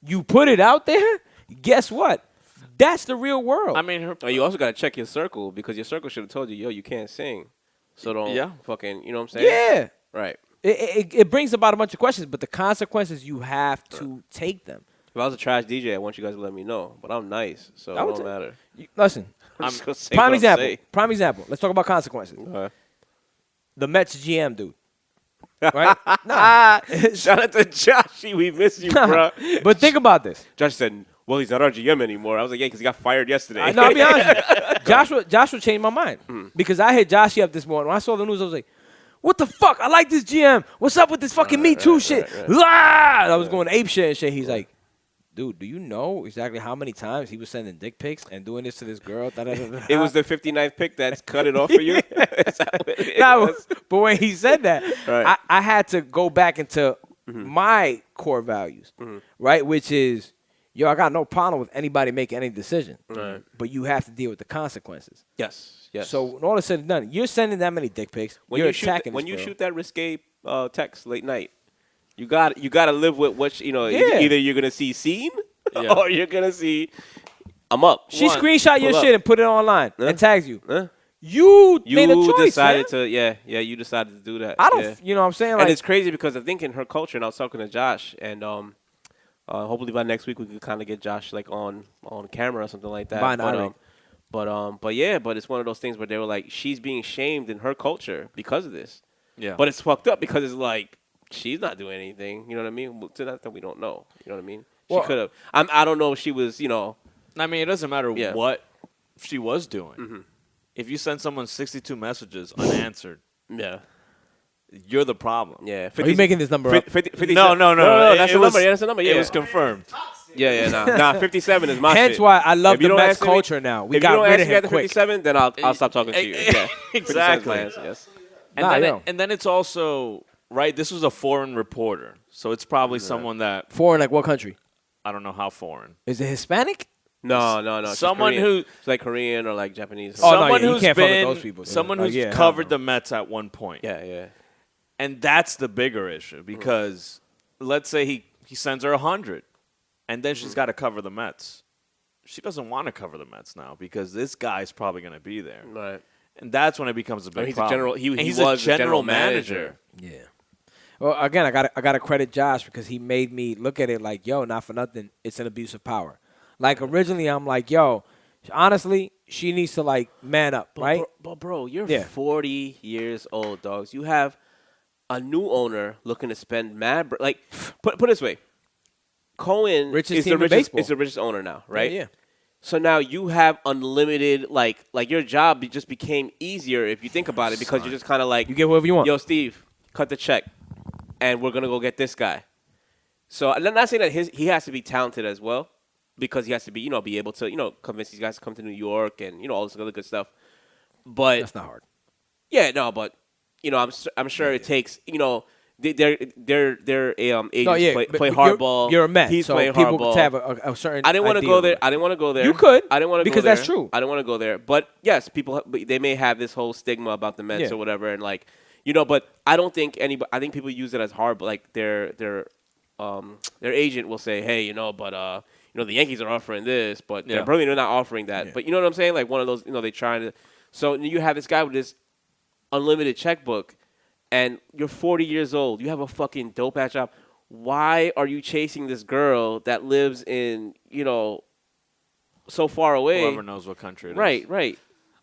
You put it out there. Guess what? That's the real world. I mean, you also got to check your circle because your circle should have told you, yo, you can't sing. So don't fucking, you know what I'm saying? Yeah. Right. It brings about a bunch of questions, but the consequences, you have to take them. If I was a trash DJ, I want you guys to let me know. But I'm nice, so it don't matter. Listen, prime example. Let's talk about consequences. The Mets GM dude. Right? Nah. Shout out to Joshy. We miss you, bro. But think about this. Josh said, well, he's not our GM anymore. I was like, yeah, because he got fired yesterday. No, I'll be honest with you. Joshua changed my mind. Because I hit Joshy up this morning. When I saw the news, I was like, what the fuck? I like this GM. What's up with this fucking Me Too shit? I was going ape shit and shit. He's like, dude, do you know exactly how many times he was sending dick pics and doing this to this girl? It was the 59th pick that's cut it off for you? But when he said that, I had to go back into my core values, right? Which is, yo, I got no problem with anybody making any decision. Right. But you have to deal with the consequences. Yes. So when all is said and done, you're sending that many dick pics. When you're attacking when you shoot that risque text late night, you got to live with what either you're gonna see seen or you're gonna see I'm up. She screenshot your shit and put it online and tags you. You made a choice, decided man. you decided to do that. I don't, you know what I'm saying? Like, and it's crazy because I think in her culture, and I was talking to Josh, and hopefully by next week we could kind of get Josh like on camera or something like that. But it's one of those things where they were like, she's being shamed in her culture because of this. Yeah. But it's fucked up because it's like she's not doing anything. You know what I mean? To that we don't know. You know what I mean? She could have. I don't know if she was. I mean, it doesn't matter what she was doing. If you send someone 62 messages unanswered, you're the problem. Yeah. Are you making this number up? 50, no. That's the number. Yeah, that's the number. Yeah. It was confirmed. Nah. 57 is my shit. Hence why I love the Mets culture now. We got rid of him quick. 57, then I'll stop talking to you. Yeah. Exactly. Yes. And then it's also right. This was a foreign reporter, so it's probably someone that foreign, like what country? I don't know how foreign. Is it Hispanic? No. Someone who it's like Korean or like Japanese. Someone who's can't been those people. Someone who's covered the Mets at one point. Yeah. And that's the bigger issue because let's say he sends her 100, and then she's got to cover the Mets. She doesn't want to cover the Mets now because this guy's probably going to be there. Right. And that's when it becomes a big He's problem. he was a general manager. Yeah. Well, again, I gotta credit Josh because he made me look at it like, yo, not for nothing, it's an abuse of power. Like originally, I'm like, yo, honestly, she needs to like man up, right? But bro, you're 40 years old, dogs. You have a new owner looking to spend mad. Like, put it this way, Cohen is the richest owner now, right? Yeah. So now you have unlimited, like your job just became easier if you think about it because you're just kind of like, you get whatever you want. Yo, Steve, cut the check, and we're gonna go get this guy. So I'm not saying that he has to be talented as well, because he has to be, be able to, convince these guys to come to New York and all this other good stuff. But that's not hard. Yeah, no, but I'm sure it takes, their agents play hardball. You're a Met, He's so playing people hardball. could have a certain. I didn't want to go there. I didn't want to go there. You could. I didn't want to go there because that's true. I didn't want to go there. But yes, people they may have this whole stigma about the Mets or whatever, and like but I don't think anybody. I think people use it as hard, but like their agent will say, hey, but the Yankees are offering this, but they're not offering that. Yeah. But you know what I'm saying? Like one of those, they trying to. So you have this guy with this unlimited checkbook, and you're 40 years old. You have a fucking dope ass job. why are you chasing this girl that lives in, so far away? Whoever knows what country it is. Right.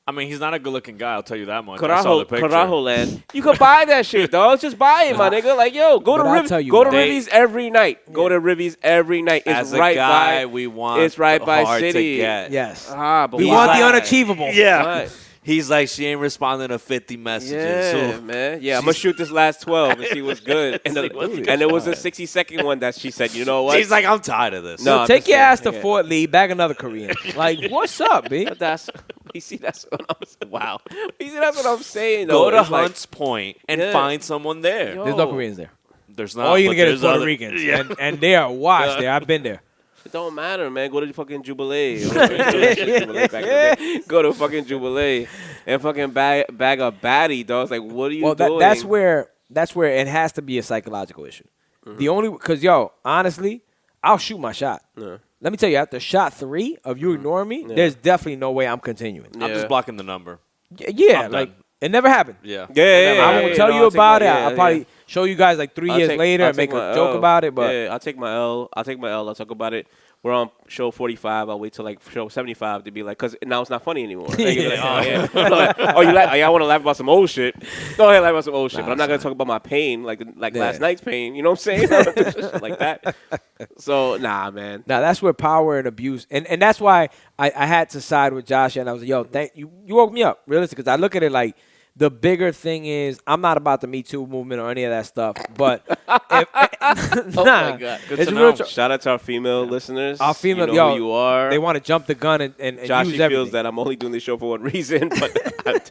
I mean, he's not a good-looking guy. I'll tell you that much. I saw the picture. Carajo land. You could buy that shit, dog. Just buy it, my nigga. Like, yo, go to Rivies every night. Yeah. Go to Rivies every night. It's As a right guy, by. we want. It's right by hard city. To get. Yes. But we want the unachievable. Yeah. Right. He's like, she ain't responding to 50 messages. Yeah, man. Yeah, I'm going to shoot this last 12 and see what's good. And it was a 60-second one that she said, you know what? She's like, I'm tired of this. No, take your ass to Fort Lee, bag another Korean. Like, what's up, B? That's what I'm saying. Wow. That's what I'm saying, Go though. to Hunts Point and find someone there. There's no Koreans there. There's not. All you're going to get is Puerto Ricans. Yeah. And they are washed there. I've been there. It don't matter, man. Go to fucking Jubilee. Go to fucking Jubilee and fucking bag a baddie, dog. It's like, what are you doing? That's where it has to be a psychological issue. Mm-hmm. Because, honestly, I'll shoot my shot. Yeah. Let me tell you, after shot 3 of you ignoring me, there's definitely no way I'm continuing. I'm just blocking the number. Yeah, like, it never happened. Yeah. I won't tell you about it. I'll probably show you guys like 3 years later and make a joke about it. But I'll take my L. I'll talk about it. We're on show 45. I'll wait till like show 75 to be like, because now it's not funny anymore. Like, you want to laugh about some old shit? Go ahead, laugh about some old shit. But I'm not gonna talk about my pain, like last night's pain. You know what I'm saying? Shit like that. So nah, man. Now that's where power and abuse, and that's why I had to side with Josh, and I was like, yo, thank you. You woke me up, realistically, because I look at it like. The bigger thing is, I'm not about the Me Too movement or any of that stuff, but oh my God, good to know. Shout out to our female listeners. Our female, you know who you are. They want to jump the gun and Josh use everything. feels that I'm only doing this show for one reason, but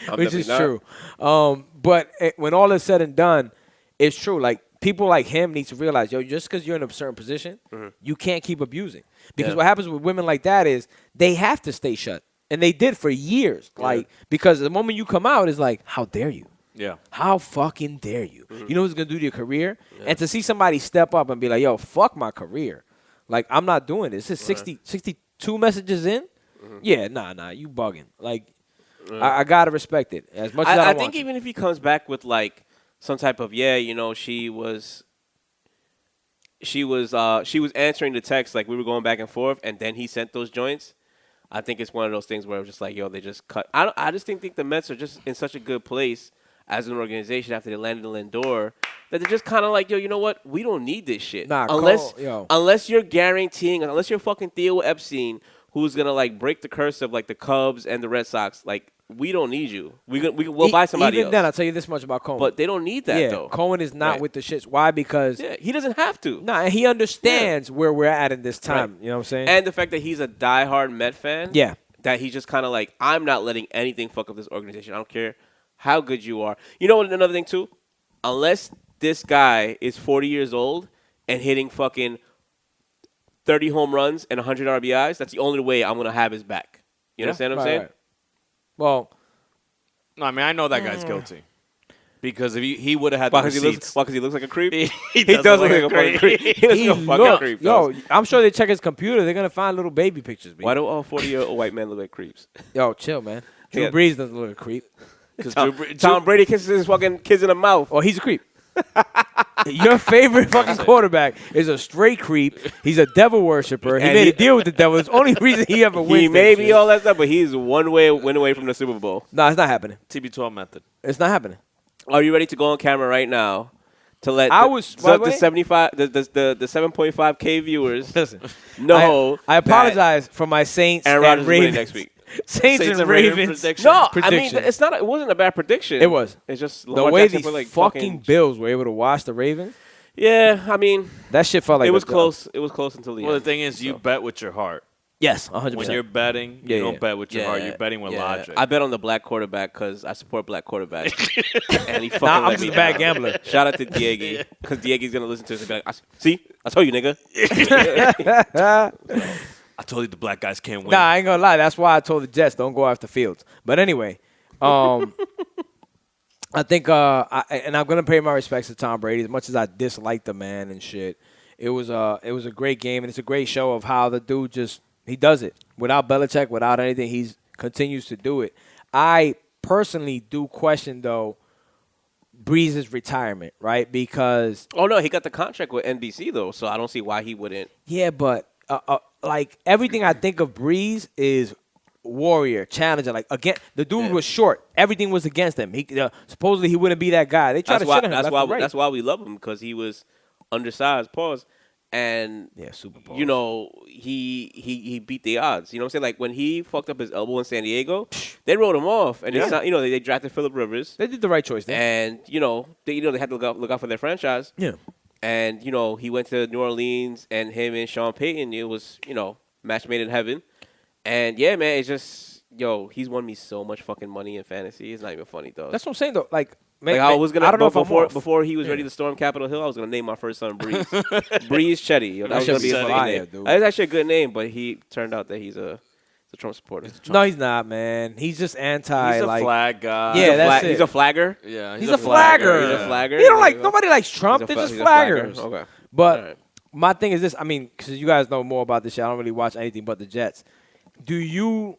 I'm which is not. true. But when all is said and done, it's true. Like people like him need to realize, yo, just because you're in a certain position, you can't keep abusing. Because what happens with women like that is they have to stay shut. And they did for years, because the moment you come out is like, how dare you? Yeah. How fucking dare you? You know what's going to do to your career? Yeah. And to see somebody step up and be like, yo, fuck my career. Like, I'm not doing this. This is 62 messages in? Yeah, nah, you bugging. Like, I got to respect it as much as I want think to. even if he comes back with, like, some type of, she was answering the text, like, we were going back and forth, and then he sent those joints. I think it's one of those things where it's just like, yo, they just cut. I just think the Mets are just in such a good place as an organization after they landed Lindor that they're just kind of like, yo, you know what? We don't need this shit. Unless you're guaranteeing, unless you're fucking Theo Epstein, who's going to, like, break the curse of, like, the Cubs and the Red Sox. Like, we don't need you. We'll buy somebody else. Even then, I'll tell you this much about Cohen. But they don't need that, though. Cohen is not with the shits. Why? Because he doesn't have to. Nah, and he understands where we're at in this time. Right. You know what I'm saying? And the fact that he's a diehard Met fan. Yeah. That he's just kind of like, I'm not letting anything fuck up this organization. I don't care how good you are. You know what? Another thing, too? Unless this guy is 40 years old and hitting fucking 30 home runs and 100 RBIs, that's the only way I'm going to have his back. You understand what I'm saying? Right. Well, no, I mean, I know that guy's guilty. Because if he would have had the receipts. Because he looks like a creep? He does look like a fucking creep. He looks like a fucking creep. Yo, I'm sure they check his computer. They're going to find little baby pictures. Why do all 40-year-old white men look like creeps? Yo, chill, man. Drew Brees doesn't look like a creep. Tom Brady kisses his fucking kids in the mouth. Oh, he's a creep. Your favorite fucking quarterback is a straight creep. He's a devil worshiper. He made a deal with the devil. It's the only reason he ever wins. He may be all that stuff, but he's one win away from the Super Bowl. No, it's not happening. TB12 method. It's not happening. Are you ready to go on camera right now to let the 7.5K viewers know? I apologize for my Saints and Ravens next week. Saints and Ravens prediction. No, I mean it wasn't a bad prediction. It was. It's just the way these fucking Bills were able to wash the Ravens. Yeah, I mean that shit felt like it was close. It was close until the end. Well, the thing is, you bet with your heart. Yes, 100%. When you're betting, you don't bet with your heart. You're betting with logic. I bet on the black quarterback because I support black quarterbacks. And he fucking I'm just a bad gambler. Shout out to Diego because Diego's going to listen to this and be like, see? I told you, nigga. I told you the black guys can't win. Nah, I ain't going to lie. That's why I told the Jets don't go after Fields. But anyway, I think, and I'm going to pay my respects to Tom Brady as much as I dislike the man and shit. It was a great game, and it's a great show of how the dude just – he does it. Without Belichick, without anything, he continues to do it. I personally do question, though, Brees' retirement, right? Because Oh no, he got the contract with NBC though, so I don't see why he wouldn't. yeah, but like everything I think of Brees is warrior, challenger. Like again, the dude was short. Everything was against him. He supposedly he wouldn't be that guy. They tried to shit on him. That's why we love him, because he was undersized. Pause. And Super Bowl. You know, he beat the odds. You know what I'm saying? Like when he fucked up his elbow in San Diego, they wrote him off, and it's not, you know, they drafted Phillip Rivers. They did the right choice there. And they had to look out for their franchise. Yeah. And he went to New Orleans, and him and Sean Payton, it was match made in heaven. And yeah, man, it's just he's won me so much fucking money in fantasy. It's not even funny though. That's what I'm saying though. Like I was gonna. I don't know if before he was ready to storm Capitol Hill, I was gonna name my first son Brees. Brees Chetty. That was gonna be his fucking name. dude. That's actually a good name, but he turned out that he's a Trump supporter. No, he's not, man. He's just anti. He's a like, flag guy. Yeah, that's it. He's a flagger. Yeah, he's a flagger. He's a flagger. He don't like nobody likes Trump. They're just flaggers. Okay, but my thing is this. I mean, because you guys know more about this shit. I don't really watch anything but the Jets. Do you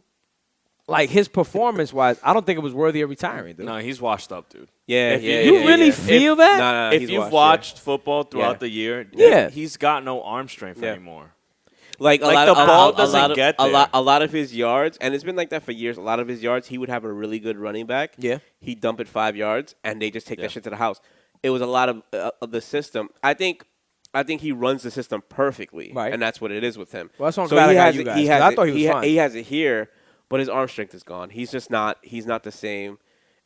like his performance-wise? I don't think it was worthy of retiring, dude. No, he's washed up, dude. Yeah, You really feel that? No, if you've watched football throughout the year, he's got no arm strength anymore. Like the ball doesn't get there. A lot of his yards, and it's been like that for years. A lot of his yards, he would have a really good running back. Yeah, he'd dump it 5 yards, and they just take that shit to the house. It was a lot of the system. I think he runs the system perfectly, right? And that's what it is with him. Well, that's what I'm glad I got you guys. I thought he was fine. He has it here, but his arm strength is gone. He's just not. He's not the same.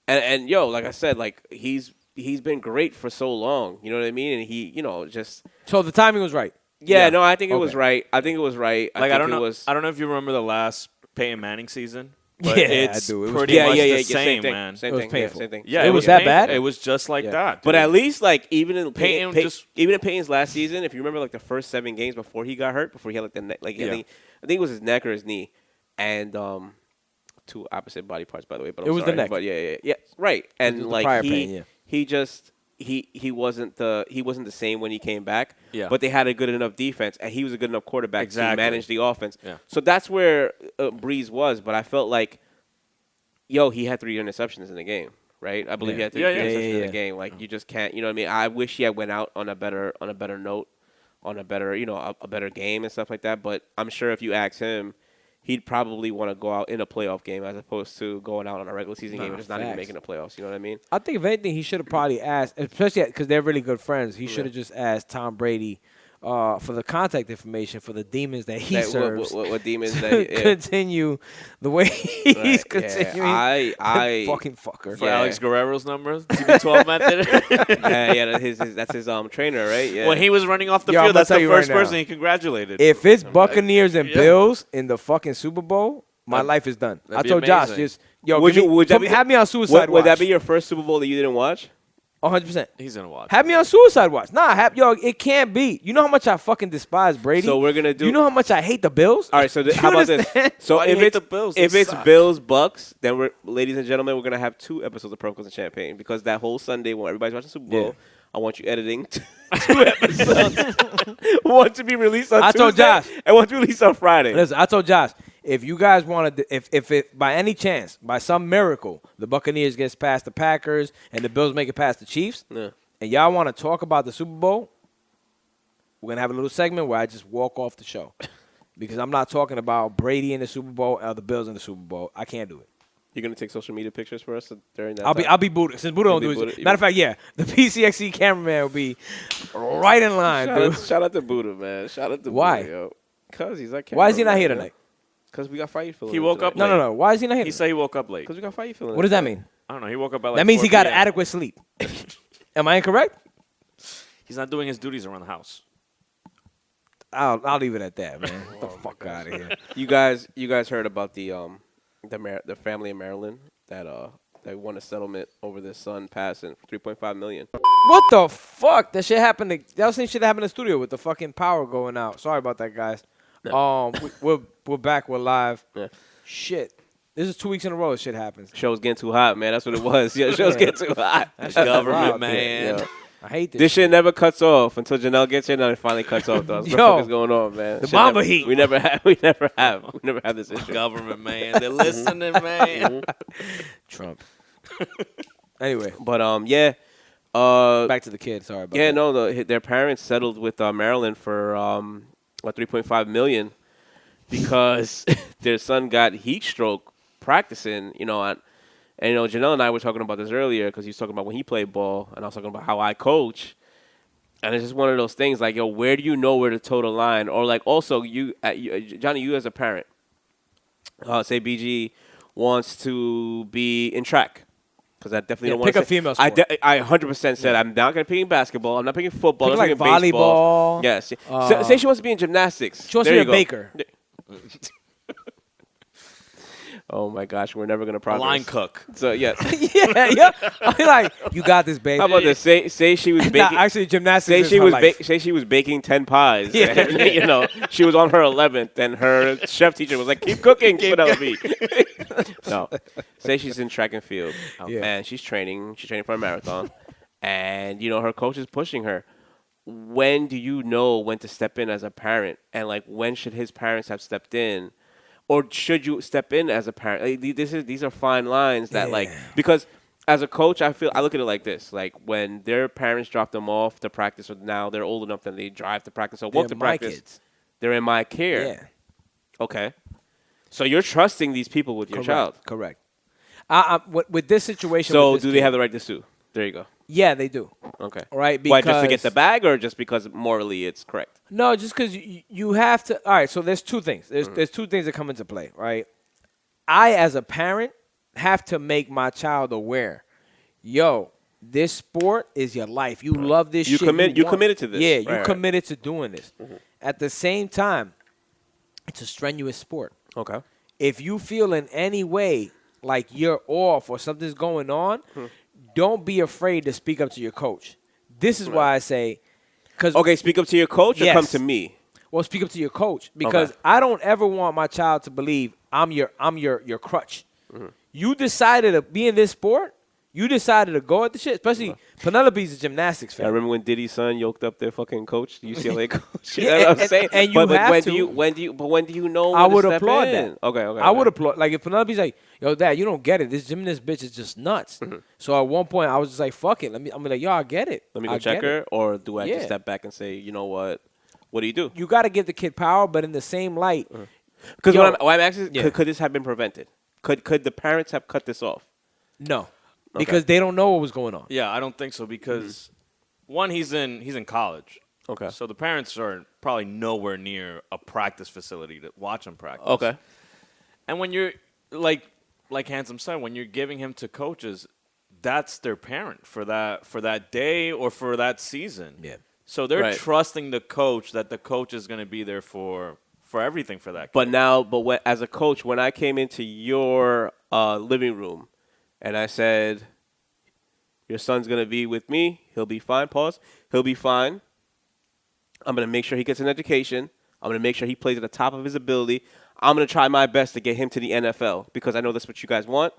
And like I said, like he's been great for so long. You know what I mean? And he, just. So the timing was right. Yeah, no, I think it was right. I think it was right. Like I don't know if you remember the last Peyton Manning season. But yeah, it's I do. It was pretty much the same same, thing, man. Same it was thing. painful. Same thing. Yeah, it was that painful. bad. It was just like that. Dude. But at least, like even in Peyton's last season, if you remember, like the first 7 games before he got hurt, before he had like the neck, I think it was his neck or his knee, and 2 opposite body parts, by the way. But it was the neck. But yeah, right. And like he just. He wasn't the same when he came back. Yeah. But they had a good enough defense, and he was a good enough quarterback to manage the offense. Yeah. So that's where Brees was. But I felt like, he had 3 interceptions in the game, right? I believe he had 3 interceptions in the game. Like you just can't. You know what I mean? I wish he had went out on a better note, on a better a better game and stuff like that. But I'm sure if you ask him, he'd probably want to go out in a playoff game as opposed to going out on a regular season game and just not even making the playoffs. You know what I mean? I think if anything, he should have probably asked, especially because they're really good friends. He should have just asked Tom Brady for the contact information for the demons that he serves. What demons to that continue the way he's continuing. I fucking fucker. For Alex Guerrero's number, TB12 method. that's his trainer, right? Yeah. When he was running off the field, that's the first person he congratulated. If it's Buccaneers and Bills in the fucking Super Bowl, my life is done. I told Josh, have me on suicide watch. Would that be your first Super Bowl that you didn't watch? 100%. He's gonna watch. Have me on suicide watch. Nah, it can't be. You know how much I fucking despise Brady. So we're gonna do. You know how much I hate the Bills. All right. So how about this? So if it's Bills Bucks, then ladies and gentlemen, we're gonna have 2 episodes of Purples and Champagne, because that whole Sunday when everybody's watching Super Bowl, I want you editing 2 episodes. One to be released on Tuesday, told Josh. and one to be released on Friday. Listen, I told Josh, if you guys wanted to, if it by any chance, by some miracle, the Buccaneers gets past the Packers and the Bills make it past the Chiefs, and y'all want to talk about the Super Bowl, we're going to have a little segment where I just walk off the show. Because I'm not talking about Brady in the Super Bowl or the Bills in the Super Bowl. I can't do it. You're going to take social media pictures for us during that I'll be Buddha. Since Buddha don't do it. Matter of fact, the PCXC cameraman will be right in line, dude. Shout out to Buddha, man. Shout out to Why? Buddha, yo. Because he's like, why is he not here tonight? Because we got fight feeling. He woke up late. No. Why is he not here? He said he woke up late. Because we got fight feeling. What does that mean? I don't know. He woke up at like that means 4 he got p.m. adequate sleep. Am I incorrect? He's not doing his duties around the house. I'll leave it at that, man. Get the fuck out of here. You guys heard about the family in Maryland that won a settlement over their son passing for $3.5 million. What the fuck? That shit happened. That same shit happened in the studio with the fucking power going out. Sorry about that, guys. No. We're back. We're live. Yeah. Shit. This is 2 weeks in a row. This shit happens. Show's getting too hot, man. That's what it was. Yeah, show's getting too hot. That's government, man. Yeah. I hate this. This shit never cuts off until Janelle gets here. Now it finally cuts off. Though. What the fuck is going on, man? The Mamba heat. We never have this issue. Government, man. They're listening, man. Trump. Anyway, but Back to the kid. Sorry about that. Yeah, no, their parents settled with Maryland for $3.5 million because their son got heat stroke practicing. And Janelle and I were talking about this earlier because he was talking about when he played ball, and I was talking about how I coach. And it's just one of those things like, where do you know where to toe the line? Or like also Johnny, you as a parent, say BG wants to be in track. Because I definitely don't want to pick a female sport. I 100% said I'm not going to pick in basketball. I'm not picking football. Pick I'm like not picking volleyball. baseball. Yes. Say she wants to be in gymnastics. She wants to be a baker. Oh my gosh, we're never gonna progress. A line cook. So yeah. yeah. I'm like, you got this, baby. How about this? Say she was baking. Actually, gymnastics. Say she was baking 10 pies. Yeah. And, she was on her 11th, and her chef teacher was like, "Keep cooking, Penelope." No. Say she's in track and field, and she's training. She's training for a marathon, and her coach is pushing her. When do you know when to step in as a parent, and like when should his parents have stepped in? Or should you step in as a parent? Like, these are fine lines that because as a coach, I look at it like this: like when their parents drop them off to practice, or now they're old enough that they drive to practice or walk to practice. Kids. They're in my care. Yeah. Okay. So you're trusting these people with your child. Correct. With this situation. So do they have the right to sue? There you go. Yeah, they do. Okay. Right. Why, just to get the bag, or just because morally it's correct? No, just because you have to. All right, so there's two things. There's two things that come into play, right? I, as a parent, have to make my child aware. This sport is your life. You love this shit. You committed to this. Yeah, you committed to doing this. Mm-hmm. At the same time, it's a strenuous sport. Okay. If you feel in any way like you're off or something's going on, don't be afraid to speak up to your coach. This is why I say, speak up to your coach or come to me. Well, speak up to your coach because I don't ever want my child to believe I'm your crutch. Mm-hmm. You decided to be in this sport. You decided to go at the shit. Especially Penelope's a gymnastics fan. I remember when Diddy's son yoked up their fucking coach, the UCLA coach. That's what I'm saying. And you have to. When do you know? I would to step applaud in? that. Okay. I would applaud. Like if Penelope's like, "Yo, Dad, you don't get it. This gymnast bitch is just nuts." Mm-hmm. So at one point, I was just like, "Fuck it. I'm like, yo, I get it. Let me go check her." Or do I just step back and say, you know what? What do you do? You got to give the kid power, but in the same light, because what I'm asking is, could this have been prevented? Could the parents have cut this off? No. Because they don't know what was going on. Yeah, I don't think so. Because one, he's in college. Okay. So the parents are probably nowhere near a practice facility to watch him practice. Okay. And when you're like Handsome said, when you're giving him to coaches, that's their parent for that day or for that season. Yeah. So they're trusting the coach that the coach is going to be there for everything for that kid. As a coach, when I came into your living room. And I said, your son's going to be with me. He'll be fine. Pause. He'll be fine. I'm going to make sure he gets an education. I'm going to make sure he plays at the top of his ability. I'm going to try my best to get him to the NFL because I know that's what you guys want.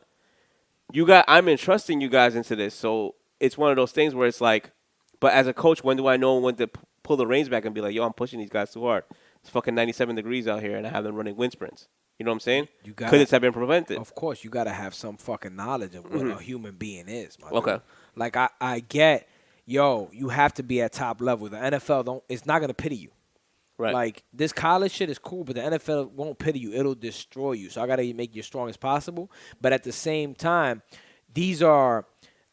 I'm entrusting you guys into this. So it's one of those things where it's like, but as a coach, when do I know when to pull the reins back and be like, yo, I'm pushing these guys too hard. It's fucking 97 degrees out here and I have them running wind sprints. You know what I'm saying? Could this have been prevented? Of course, you got to have some fucking knowledge of what a human being is. Dude. Like, I get, you have to be at top level. The NFL it's not going to pity you. Right. Like, this college shit is cool, but the NFL won't pity you. It'll destroy you. So I got to make you as strong as possible. But at the same time, these are,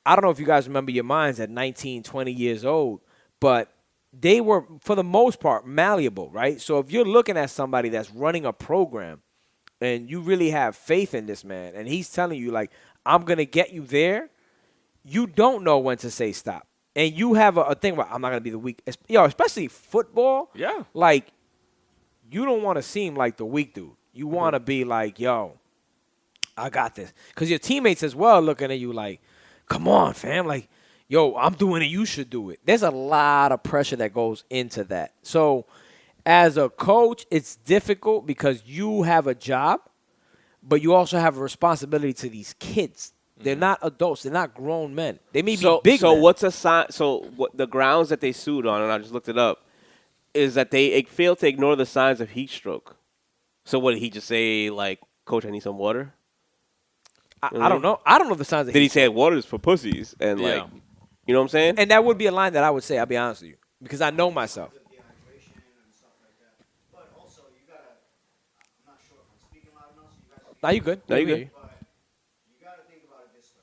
I don't know if you guys remember your minds at 19, 20 years old, but they were, for the most part, malleable, right? So if you're looking at somebody that's running a program, and you really have faith in this man, and he's telling you, like, I'm going to get you there, you don't know when to say stop. And you have a thing about, I'm not going to be the weak. Especially football. Yeah. Like, you don't want to seem like the weak dude. You want to be like, yo, I got this. Because your teammates as well looking at you like, come on, fam. Like, yo, I'm doing it. You should do it. There's a lot of pressure that goes into that. So, as a coach, it's difficult because you have a job, but you also have a responsibility to these kids. They're not adults. They're not grown men. They may be big men. What's a sign? So what the grounds that they sued on, and I just looked it up, is that they failed to ignore the signs of heat stroke. So what did he just say? Like, Coach, I need some water. I don't know. I don't know the signs of did heat he say water is for pussies and like? You know what I'm saying? And that would be a line that I would say. I'll be honest with you, because I know myself. Now you good? No, you good. But you got to think about it this way.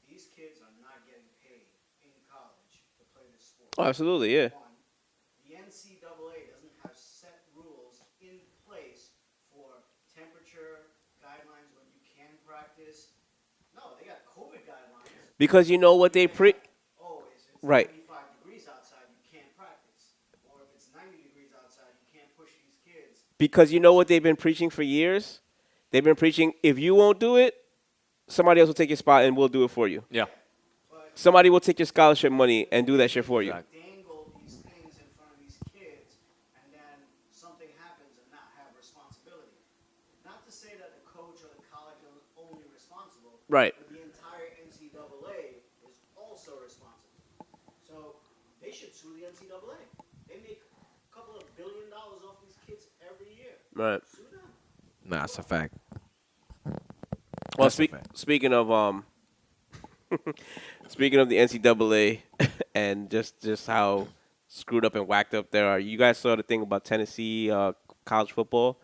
These kids are not getting paid in college to play this sport. Oh, absolutely, yeah. One, the NCAA doesn't have set rules in place for temperature guidelines when you can practice. No, they got COVID guidelines. Because you know what they Oh, it's right. 95 degrees outside, you can't practice. Or if it's 90 degrees outside, you can't push these kids. Because you know what they've been preaching for years? They've been preaching, if you won't do it, somebody else will take your spot and we'll do it for you. Yeah. Somebody will take your scholarship money and do that shit for you. Dangle these things in front of these kids, and then something happens and not have responsibility. Not to say that the coach or the college are only responsible. Right. But the entire NCAA is also responsible. So they should sue the NCAA. They make a couple of $1 billion off these kids every year. Right. Sue them. Nah, it's a fact. Well, That's a fact. speaking of speaking of the NCAA and just how screwed up and whacked up there are, you guys saw the thing about Tennessee college football.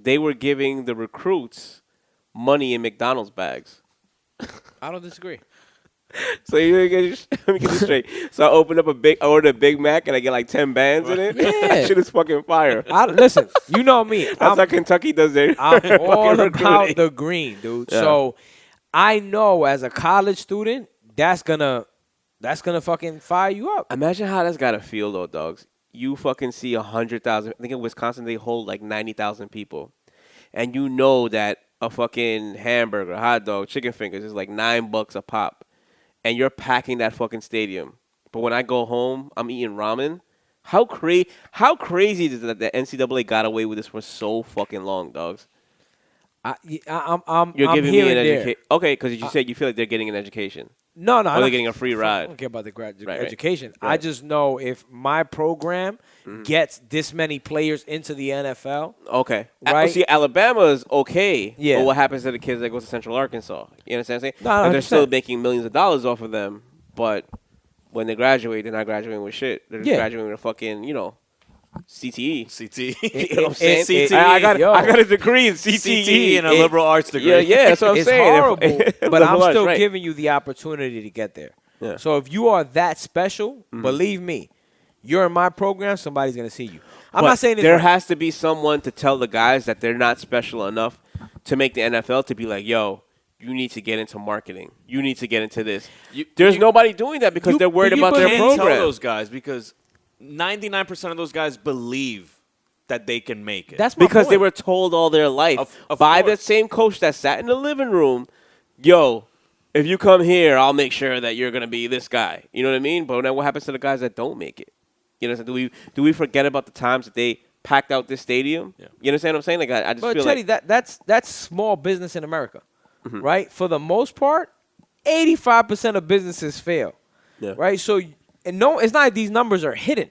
They were giving the recruits money in McDonald's bags. I don't disagree. So let me get this straight. So I ordered a Big Mac and I get like 10 bands in it. Yeah. That shit is fucking fire. Listen, you know me. That's how Kentucky does their I'm fucking all about recruiting. the green, dude. Yeah. So I know as a college student, that's gonna fucking fire you up. Imagine how that's gotta feel though, dogs. You fucking see 100,000. I think in Wisconsin they hold like 90,000 people, and you know that a fucking hamburger, hot dog, chicken fingers is like $9 a pop, and you're packing that fucking stadium. But when I go home, I'm eating ramen. How crazy is it that the NCAA got away with this for so fucking long, dogs? You're I'm giving here me an and there. education. Okay, because you said you feel like they're getting an education. No, Or I'm they're getting a free I ride. don't care about the Right. education. I Right. just know if my program gets this many players into the NFL, Okay. Right. See, Alabama's okay. Yeah. But what happens to the kids that go to Central Arkansas? You understand what I'm saying? No, And they're still 100%. making millions of dollars off of them, but when they graduate, they're not graduating with shit. They're just Yeah. graduating with a fucking, CTE. CT. You know what I'm saying? CTE, I got yo. a degree in CTE. CTE and a liberal arts degree. Yeah, that's what I'm it's saying. horrible, but Liberal I'm arts, still right. giving you the opportunity to get there. Yeah. So if you are that special, believe me, you're in my program, somebody's going to see you. I'm But not saying it's there right. has to be someone to tell the guys that they're not special enough to make the NFL to be like, yo, you need to get into marketing. You need to get into this. There's nobody doing that because they're worried you about their believe- Can't program. tell those guys because 99% of those guys believe that they can make it. That's my Because they point. were told all their life Of by the course. same coach that sat in the living room, yo, if you come here, I'll make sure that you're going to be this guy. You know what I mean? But then what happens to the guys that don't make it? You know, do we forget about the times that they packed out this stadium? Yeah. You understand what I'm saying? Like I just But feel Teddy, like that's small business in America, right? For the most part, 85% of businesses fail, Yeah. right? So, and no, it's not like these numbers are hidden,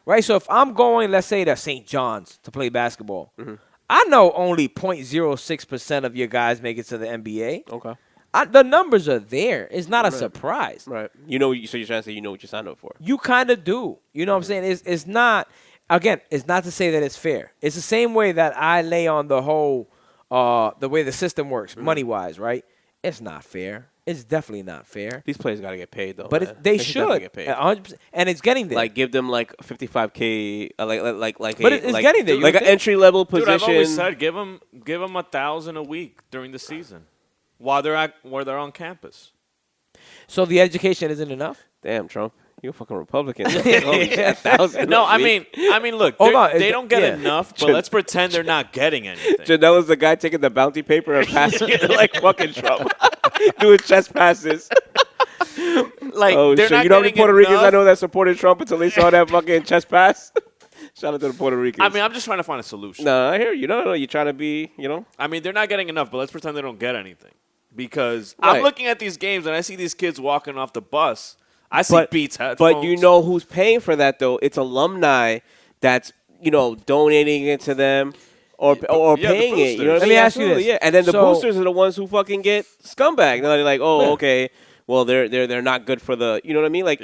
right? So if I'm going, let's say, to St. John's to play basketball, I know only 0.06% of your guys make it to the NBA. Okay. The numbers are there. It's not a surprise. Right. So you're trying to say you know what you signed up for. You kind of do. You know what I'm saying? It's not, again, it's not to say that it's fair. It's the same way that I lay on the whole, the way the system works, money-wise, right? It's not fair. It's definitely not fair. These players got to get paid though. But man. they should definitely should, get paid. 100%. And it's getting there. Like give them like 55K, But it's getting there. You like would an think. entry level Dude, position. I've always said give them $1,000 a week during the season while they're on campus. So the education isn't enough? Damn, Trump, you a fucking Republican. Holy shit, 1,000 No, a I week. mean, look, Hold on, they don't get yeah. enough, but let's pretend they're not getting anything. Janel is the guy taking the bounty paper and passing it like fucking Trump, doing chest passes. Like, Oh they're shit! not You know how many getting Puerto Ricans I enough. know that supported Trump until they saw that fucking chest pass? Shout out to the Puerto Ricans. I mean, I'm just trying to find a solution. no, I hear you. No, you're trying to be, I mean, they're not getting enough, but let's pretend they don't get anything. Because Right. I'm looking at these games and I see these kids walking off the bus. I see But- Beats headphones. But you know who's paying for that though? It's alumni that's donating it to them or yeah, the paying it. You know what I boosters. Let mean? me ask you Absolutely, this. yeah. And then the So- boosters are the ones who fucking get scumbag. They're like, oh, Yeah. okay, well, they're not good for the, you know what I mean? Like,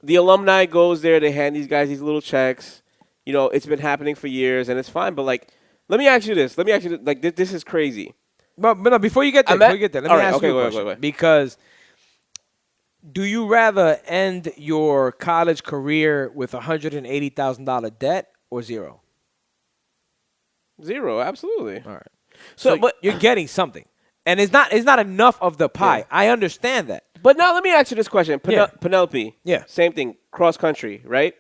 the alumni goes there, they hand these guys these little checks. You know, it's been happening for years, and it's fine. But, like, let me ask you this. Like, this is crazy. But no, before you get there, let me ask you a question. Wait. Because do you rather end your college career with $180,000 debt or zero? Zero, absolutely. All right. So but you're getting something. And it's not enough of the pie. Yeah. I understand that. But now let me ask you this question. Penelope. Yeah. Same thing. Cross country, right?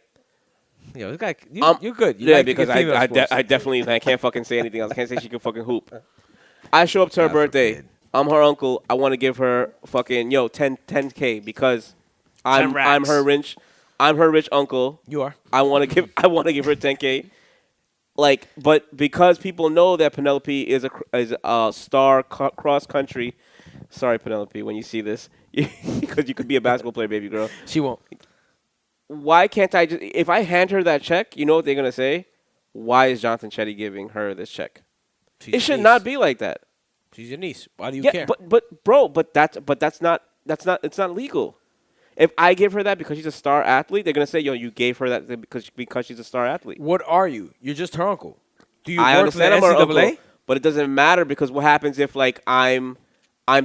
Yo, this guy, you're good. Because I definitely I can't fucking say anything else. I can't say she can fucking hoop. I show up to her birthday. Forbid. I'm her uncle. I want to give her fucking 10K because I'm her rich uncle. You are. I want to give her 10K. Like, but because people know that Penelope is a star cross country. Sorry, Penelope, when you see this, because you could be a basketball player, baby girl. She won't. Why can't I just? If I hand her that check, you know what they're gonna say? Why is Jonathan Chetty giving her this check? It should not be like that. She's your niece. Why do you care? But that's not legal. If I give her that because she's a star athlete, they're gonna say, "Yo, you gave her that because she's a star athlete." What are you? You're just her uncle. Do you I work for the understand I'm her NCAA? uncle, but it doesn't matter because what happens if like I'm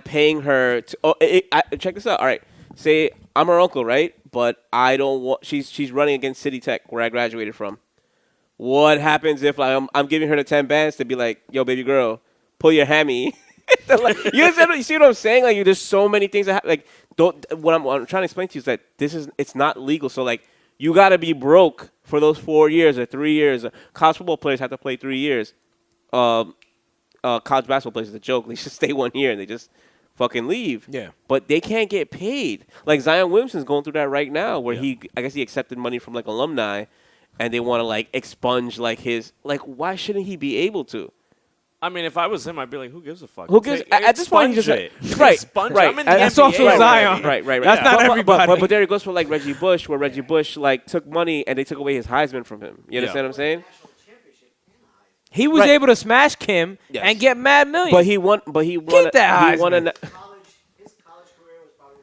paying her to? Check this out. All right, say I'm her uncle, right? But I don't want. She's running against City Tech, where I graduated from. What happens if like, I'm giving her the 10 bands to be like, "Yo, baby girl, pull your hammy." Like, you see what I'm saying? Like, there's so many things that like. What I'm trying to explain to you is that it's not legal. So like, you got to be broke for those 4 years or 3 years. College football players have to play 3 years. College basketball players is a joke. They just stay 1 year and they just fucking leave. Yeah. But they can't get paid. Like Zion Williamson's going through that right now, where I guess he accepted money from like alumni, and they want to like expunge like his like. Why shouldn't he be able to? I mean, if I was him, I'd be like, "Who gives a fuck?" Who gives? At this point, he just right. I'm in the That's NBA. also Zion. Right. That's not everybody. But there it goes for like Reggie Bush, where Reggie Bush like took money and they took away his Heisman from him. You understand what I'm saying? He was able to smash Kim and get mad millions. But he won. Keep that Heisman. His college career was probably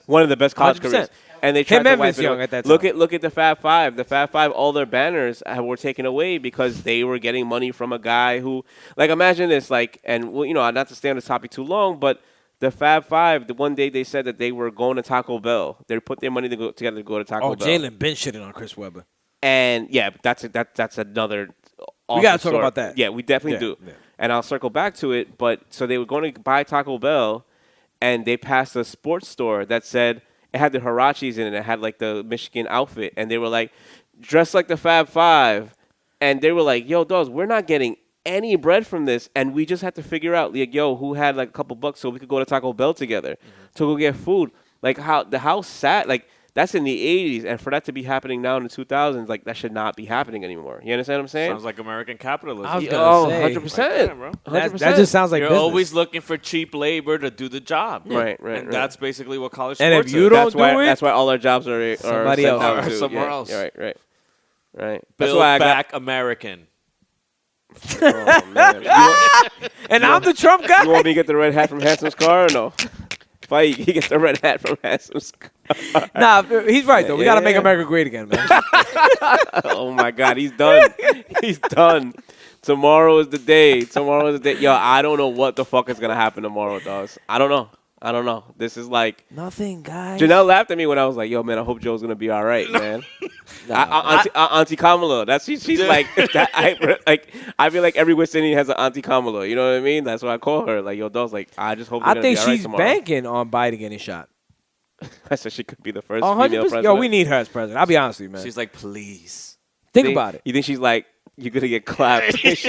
one of the best college 100%. careers. And they tried to wipe it Young away. at that time. Look at the Fab Five. The Fab Five, all their banners were taken away because they were getting money from a guy who, like, imagine this, like, and well, not to stay on this topic too long, but the Fab Five, the one day they said that they were going to Taco Bell. They put their money together to go to Taco Bell. Jalen been shitting on Chris Webber. And yeah, that's another. We gotta talk about that. Yeah, we definitely do. Yeah. And I'll circle back to it. But so they were going to buy Taco Bell, and they passed a sports store that said. It had the Hirachis in it. It had like the Michigan outfit, and they were like dressed like the Fab Five, and they were like, "Yo, dogs, we're not getting any bread from this, and we just had to figure out, like, yo, who had like a couple bucks so we could go to Taco Bell together to go get food." Like how sad, like that's in the 80s, and for that to be happening now in the 2000s, like that should not be happening anymore. You understand what I'm saying? Sounds like American capitalism. I was gonna say, 100%, bro. 100%. That just sounds like You're business. always looking for cheap labor to do the job. Right. And that's basically what college And sports if you is. don't That's why all our jobs are somebody sent else. out Or to- somewhere else. Right. That's Build why I back American. Oh, man. And I'm the Trump guy. You want me to get the red hat from Handsome's car or no? Fight, he gets the red hat from Handsome's car. Nah, he's right though. We gotta make America great again, man. Oh my God, he's done. He's done. Tomorrow is the day. Yo, I don't know what the fuck is gonna happen tomorrow, dogs. I don't know. This is like Nothing, guys. Janelle laughed at me when I was like, "Yo, man, I hope Joe's gonna be all right, man." Auntie Kamala. That's she's like that. I feel like every West Indian has an Auntie Kamala. You know what I mean? That's why I call her. Like, yo, dogs. Like, I just hope. I think be all right she's tomorrow. banking on Biden getting shot. I said she could be the first 100%. female president. Yo, we need her as president. I'll be honest with you, man. She's like, please. Think about it. You think she's like, you're gonna get clapped? She's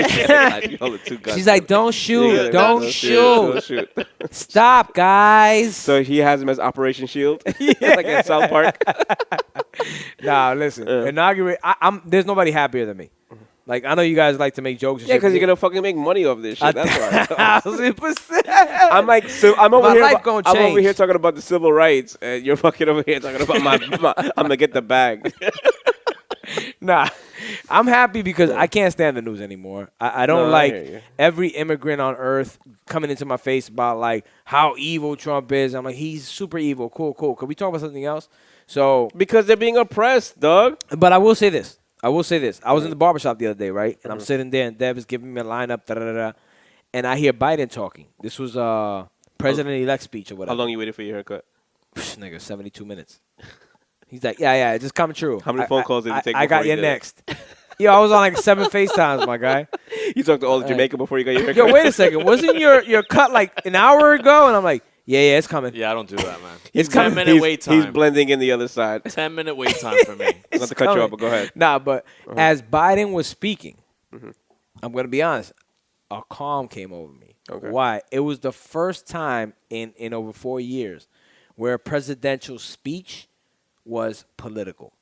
like, don't shoot. Don't shoot. Stop, guys. So he has him as Operation Shield, like in South Park. Nah, listen. Inaugurate. There's nobody happier than me. Like, I know you guys like to make jokes. And Yeah, shit. because you're gonna fucking make money off this shit. That's why. 1,000%. I'm over My here. life gonna I'm over change. here talking about the civil rights, and you're fucking over here talking about my I'm gonna get the bag. Nah, I'm happy because I can't stand the news anymore. I don't like every immigrant on earth coming into my face about like how evil Trump is. I'm like, he's super evil. Cool. Could we talk about something else? So because they're being oppressed, dog. But I will say this. I was in the barbershop the other day, right? And I'm sitting there, and Dev is giving me a lineup, and I hear Biden talking. This was president-elect speech or whatever. How long you waited for your haircut? Nigga, 72 minutes. He's like, yeah, it's just coming true. How many phone calls did you take? I got you next. Yo, I was on like 7 FaceTimes, my guy. You talked to all of Jamaica before you got your haircut? Yo, wait a second. Wasn't your cut like an hour ago? And I'm like, yeah, it's coming. Yeah, I don't do that, man. It's 10-minute wait time. He's blending in the other side. 10-minute wait time for me. Not to cut you off, but go ahead. Nah, but as Biden was speaking, I'm going to be honest, a calm came over me. Okay. Why? It was the first time in over 4 years where a presidential speech was political.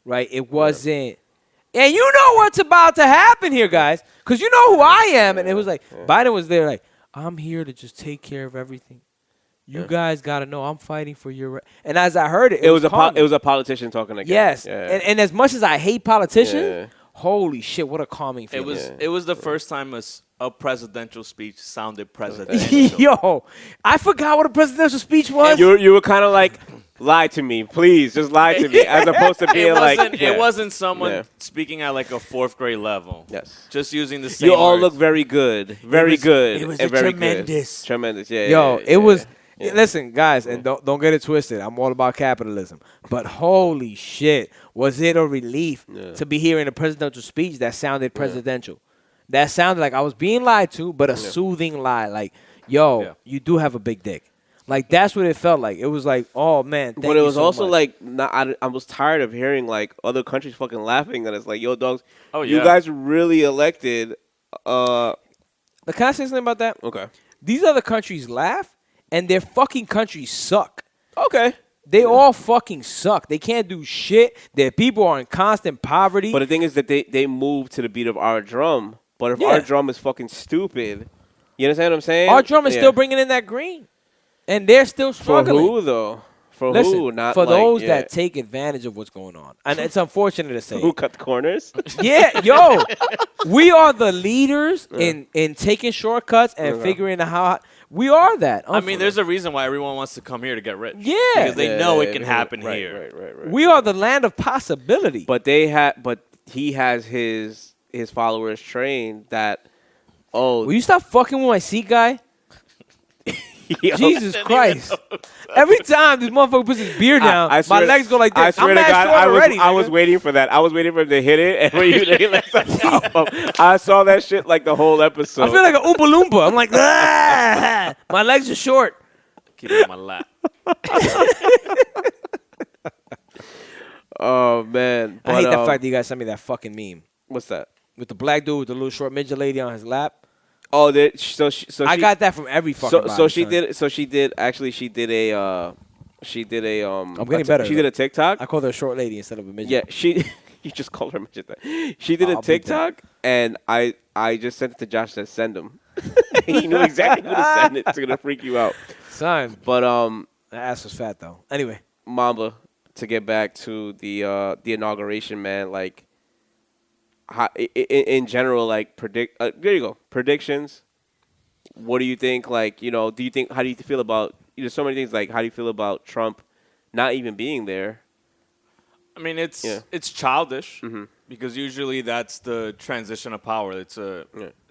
Right? It wasn't. And you know what's about to happen here, guys, because you know who I am. And it was like, Biden was there like, I'm here to just take care of everything. You guys got to know I'm fighting for your right. And as I heard it, it was a politician talking again. Yes. Yeah. And as much as I hate politicians, holy shit, what a calming feeling. It was the first time a presidential speech sounded presidential. Yo, I forgot what a presidential speech was. You were kind of like, lie to me, please, just lie to me, as opposed to being it wasn't someone speaking at like a 4th grade level. Yes, just using the same. You all words. look very good, very good. It was very tremendous, good. Tremendous. Yeah. Yo, it was. Yeah. Listen, guys, and don't get it twisted. I'm all about capitalism, but holy shit, was it a relief to be hearing a presidential speech that sounded presidential? That sounded like I was being lied to, but a soothing lie. Like, yo, you do have a big dick. Like, that's what it felt like. It was like, oh, man, thank But it was so also much. like, I was tired of hearing, like, other countries fucking laughing at us. Like, yo, dogs, you you guys really elected. Can I say something about that? Okay. These other countries laugh, and their fucking countries suck. Okay. They all fucking suck. They can't do shit. Their people are in constant poverty. But the thing is that they move to the beat of our drum. But if our drum is fucking stupid, you understand what I'm saying? Our drum is still bringing in that green. And they're still struggling. For who, though? For Listen, who? Not for like, those that take advantage of what's going on. And it's unfortunate to say. Who cut the corners? Yeah, yo. We are the leaders in taking shortcuts and figuring out how. We are that. I mean, there's a reason why everyone wants to come here to get rich. Yeah. Because they know it can happen here. Right. We are the land of possibility. But he has his followers trained that, Will you stop fucking with my seat, guy? Yo, Jesus Christ. Every time this motherfucker puts his beer down, my legs go like this. I swear I'm to God, I was nigga. waiting for that. I was waiting for him to hit it. And when I saw that shit like the whole episode. I feel like an Oompa Loompa. I'm like, ah! My legs are short. Keep it on my lap. Oh, man. But, I hate the fact that you guys sent me that fucking meme. What's that? With the black dude with the little short midget lady on his lap. Oh, I got that from every fucking body, she did a I'm getting better. She did a TikTok. I called her a short lady instead of a midget. Yeah, you just called her a midget. She did a TikTok, and I just sent it to Josh that send him. He knew exactly who to send it. It's gonna freak you out, son. But that ass was fat though. Anyway, Mamba, to get back to the inauguration, man, like. In general, like there you go. Predictions. What do you think? Like, how do you feel about? There's so many things. Like, how do you feel about Trump not even being there? I mean, it's childish because usually that's the transition of power. It's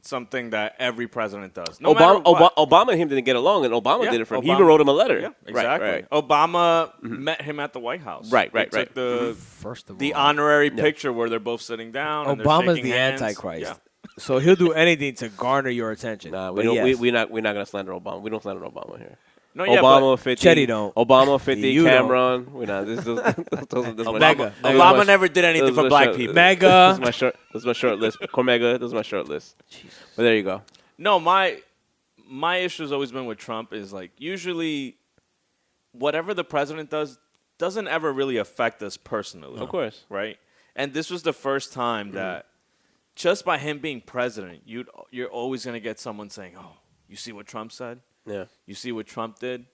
something that every president does. Obama and him didn't get along, and Obama did it for him. He even wrote him a letter. Yeah, exactly. Right. Obama met him at the White House. Right. Took first of the all, honorary picture where they're both sitting down. Obama's and the hands. Antichrist. Yeah. So he'll do anything to garner your attention. Nah, But we're not gonna slander Obama. We don't slander Obama here. No, yeah, Obama 50. Chetty don't. Obama 50. You Cameron. We're not. Obama never did anything for black people. Mega. This is my short list. Cormega. This is my short list. But there you go. No, my issue has always been with Trump is like usually whatever the president does doesn't ever really affect us personally. Of course. Right? And this was the first time that just by him being president, you're always going to get someone saying, "Oh, you see what Trump said? Yeah. You see what Trump did?"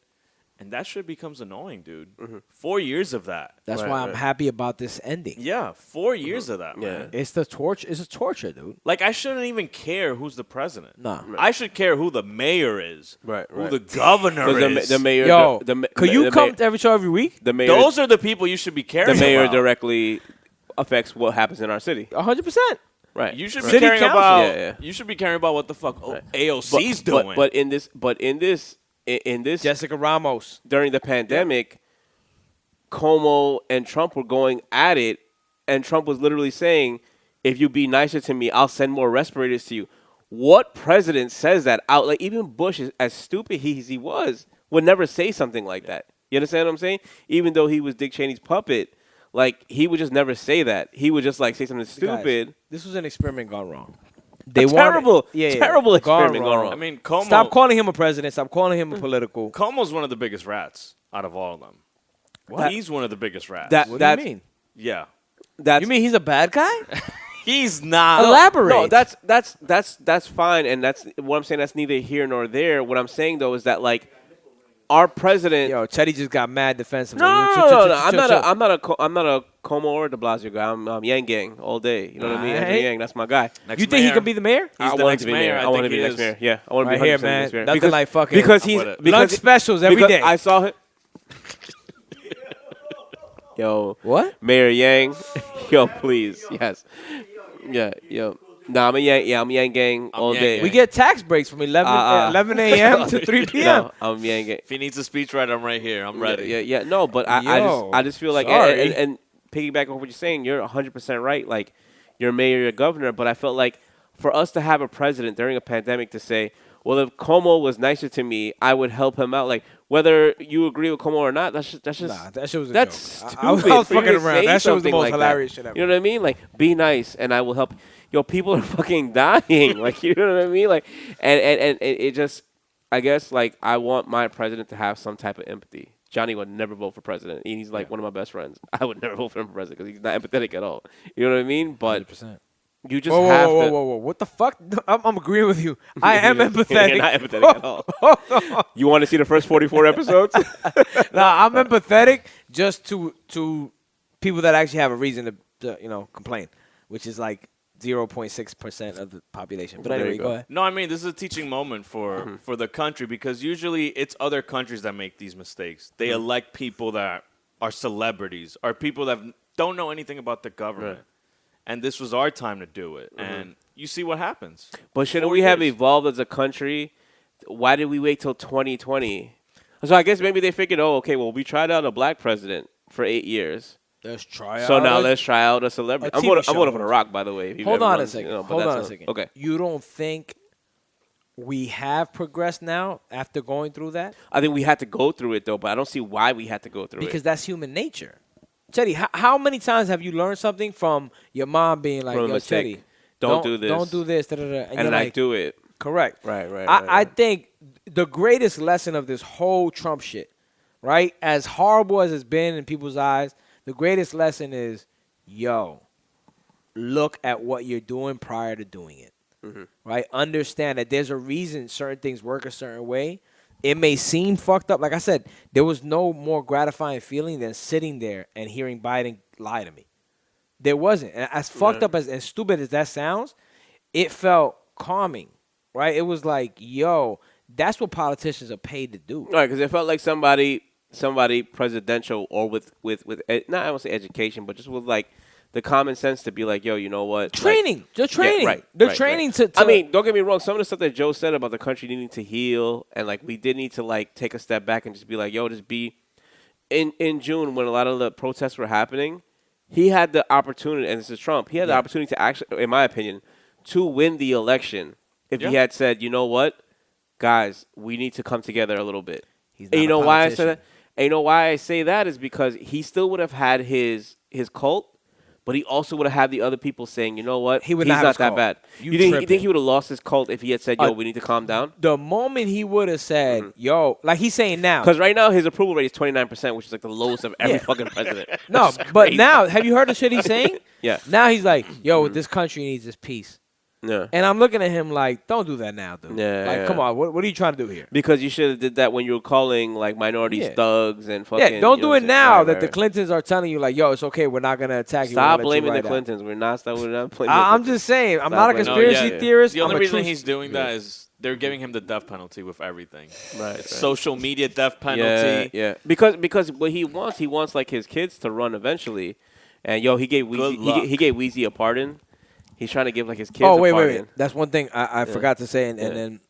And that shit becomes annoying, dude. 4 years of that. That's why I'm happy about this ending. Yeah, 4 years of that, man. It's the torture. It's a torture, dude. Like, I shouldn't even care who's the president. Nah. I should care who the mayor is. Right. Who the governor is. The mayor. Yo, could you the come to every show every week? The mayor. Those are the people you should be caring about. The mayor directly affects what happens in our city. 100%. Right. You should be City caring council. about. You should be caring about what the fuck AOC's doing. But in this Jessica Ramos. during the pandemic, Cuomo and Trump were going at it, and Trump was literally saying, "If you be nicer to me, I'll send more respirators to you." What president says that out? Like, even Bush, as stupid as he was, would never say something like that. You understand what I'm saying? Even though he was Dick Cheney's puppet, like, he would just never say that. He would just like say something stupid. Guys, this was an experiment gone wrong. Terrible Gone experiment gone wrong. I mean, Cuomo. Stop calling him a president. Stop calling him a political. Cuomo's one of the biggest rats out of all of them. What? He's one of the biggest rats. What do you mean? Yeah. You mean he's a bad guy? He's not. Elaborate. No, that's fine, and that's what I'm saying. That's neither here nor there. What I'm saying though is that, like, our president. Yo, Chetty just got mad defensive. No. I'm not a Como or De Blasio guy. I'm Yang Gang all day. You know what I mean? Andrew Yang, that's my guy. Next You think he mayor. can be the mayor? He's I the want next him to be mayor. mayor. I I want think him to be he next is. mayor. Yeah, I want to be Right here, 100% man. next mayor. Nothing like fucking because he's Lunch lunch specials every because day. I saw him. Yo, What? Mayor Yang, yo, please, yes, yeah, yo. Nah, I'm a Yang Gang all Yang day. Gang. We get tax breaks from 11 a.m. to 3 p.m. No, I'm Yang Gang. If he needs a speechwriter, I'm right here. I'm ready. Yeah. No, but Yo, I just feel like, sorry. and piggyback on what you're saying, you're 100% right. Like, you're mayor, you're governor, but I felt like for us to have a president during a pandemic to say, well, if Cuomo was nicer to me, I would help him out. Like, whether you agree with Cuomo or not, that's just Nah, that shit was a that's joke. stupid. I was for you fucking to around. say That shit was the something most like hilarious that. shit ever. You know what I mean? Like, be nice, and I will help. Yo, people are fucking dying. Like, you know what I mean? Like, and it just, I guess, like, I want my president to have some type of empathy. Johnny would never vote for president. And he's like one of my best friends. I would never vote for him for president because he's not empathetic at all. You know what I mean? But 100%. you just have to. Whoa. What the fuck? I'm agreeing with you. I am empathetic. You're not empathetic at all. You want to see the first 44 episodes? Nah, I'm empathetic just to people that actually have a reason to complain, which is like 0.6% of the population. But There anyway, you go go. ahead. No, I mean, this is a teaching moment for the country because usually it's other countries that make these mistakes. They elect people that are celebrities or people that don't know anything about the government. Right. And this was our time to do it. And you see what happens. But shouldn't 4 we have years. evolved as a country? Why did we wait till 2020? So I guess maybe they figured, well, we tried out a black president for 8 years. Let's try So now let's try out a celebrity. a I'm TV voting show. for The Rock, by the way. if you've Hold ever on run- a second. but Hold that's on a second. Okay. You don't think we have progressed now after going through that? I think we had to go through it, though, but I don't see why we had to go through Because it. that's human nature. Chetty, how many times have you learned something from your mom being like, From a yo, mistake. Chetty, Don't do this. Don't do this. Da, da, da. And And you're then I like, do it. correct. Right. I think the greatest lesson of this whole Trump shit, right, as horrible as it's been in people's eyes, the greatest lesson is, yo, look at what you're doing prior to doing it, right? Understand that there's a reason certain things work a certain way. It may seem fucked up. Like I said, there was no more gratifying feeling than sitting there and hearing Biden lie to me. There wasn't. And as fucked up and stupid as that sounds, it felt calming, right? It was like, yo, that's what politicians are paid to do. Right, because it felt like somebody presidential or with not I won't say education, but just with like the common sense to be like, yo, you know what? Training. They're training. Yeah, right. They're right, training right. to I mean, don't get me wrong. Some of the stuff that Joe said about the country needing to heal and like we did need to like take a step back and just be like, yo, just be in June when a lot of the protests were happening. He had the opportunity, and this is Trump. He had the opportunity to actually, in my opinion, to win the election if he had said, you know what, guys, we need to come together a little bit. He's And not you know a why I said politician. that? And you know why I say that is because he still would have had his cult, but he also would have had the other people saying, you know what, He would he's not have not his that cult. bad. You You think tripping. he would have lost his cult if he had said, yo, we need to calm down? The moment he would have said, yo, like he's saying now. Because right now his approval rate is 29%, which is like the lowest of every fucking president. No, It's but crazy. now, have you heard the shit he's saying? Yeah. Now he's like, yo, this country needs this peace. Yeah. And I'm looking at him like, don't do that now, dude. Yeah, like, yeah. come on, what are you trying to do here? Because you should have did that when you were calling like minorities Yeah. thugs and fucking. Yeah, don't you do know it what I'm saying? now Right, that right, the right. Clintons are telling you like, yo, it's okay, we're not gonna attack you. Stop we're gonna let you blaming the ride out. Clintons. We're not blaming. I'm just saying, I'm Stop not a blaming- conspiracy yeah. theorist. The I'm only a reason true- he's doing that is they're giving him the death penalty with everything. Right. Social media death Yeah, penalty. yeah. Because what he wants like his kids to run eventually, and yo, he gave Good Weezy, luck. he gave Weezy a pardon. He's trying to give like his kids. Oh, a wait. pardon. That's one thing I forgot to say, and Yeah. then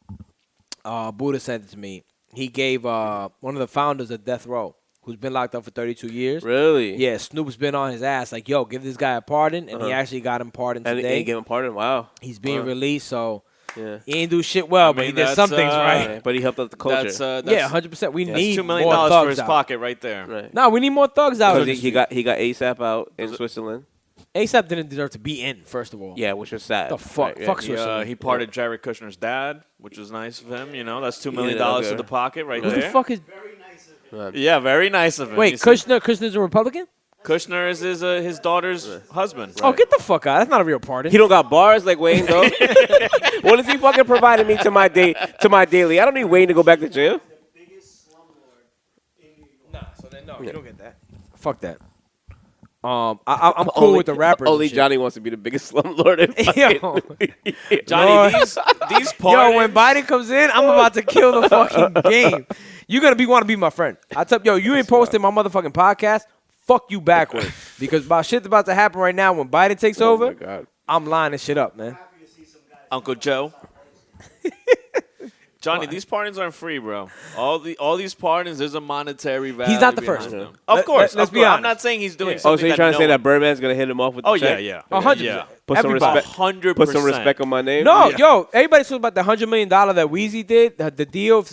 Buddha sent it to me. He gave one of the founders of Death Row, who's been locked up for 32 years. Really? Yeah, Snoop's been on his ass like, yo, give this guy a pardon, and he actually got him pardoned And today. he gave him a pardon. Wow. He's being released, so Yeah. he ain't do shit well, I but he mean, did some things right. Yeah, but he helped out the culture. That's Yeah, 100%. We that's need $2 million more for thugs his out. pocket right there. right. No, we need more thugs out. Because he got ASAP out in Switzerland. ASAP didn't deserve to be in, first of all. Yeah, which was sad. The fuck? Right, Fuck yeah. Switzerland. He parted Jared Kushner's dad, which was nice of him. You know, that's $2 million Yeah, to okay. the pocket right Who there. the fuck is... Very nice of him. Yeah, very nice of him. Wait, You see? Kushner's a Republican? Kushner is his daughter's husband. Oh, get the fuck out. That's not a real pardon. He don't got bars like Wayne though. What is he fucking providing me to my daily? I don't need Wayne to go back to jail. The biggest slumlord in New York. Nah, so then no, you don't get that. Fuck that. I'm cool with the rappers. Only and shit. Johnny wants to be the biggest slumlord. In Yo. Johnny, Lord. these Yo, pardons. when Biden comes in, I'm about to kill the fucking game. You want to be my friend. I tell yo, you ain't posting my motherfucking podcast. Fuck you backwards because about shit's about to happen right now. When Biden takes Oh over, my God. I'm lining shit up, man. Happy to see some guys. Uncle Joe. Johnny, these pardons aren't free, bro. All these pardons, there's a monetary value. He's not the behind first. them. Let- Of course, let's of be course. I'm honest. not saying he's doing Yeah. something. Oh, so you're trying to say that Birdman's gonna hit him off with the Oh check? yeah. 100%. Yeah. Put some Everybody. respect. 100%. Put some respect on my name. No, Yeah. yo, everybody talking about the $100 million that Weezy did, the deal.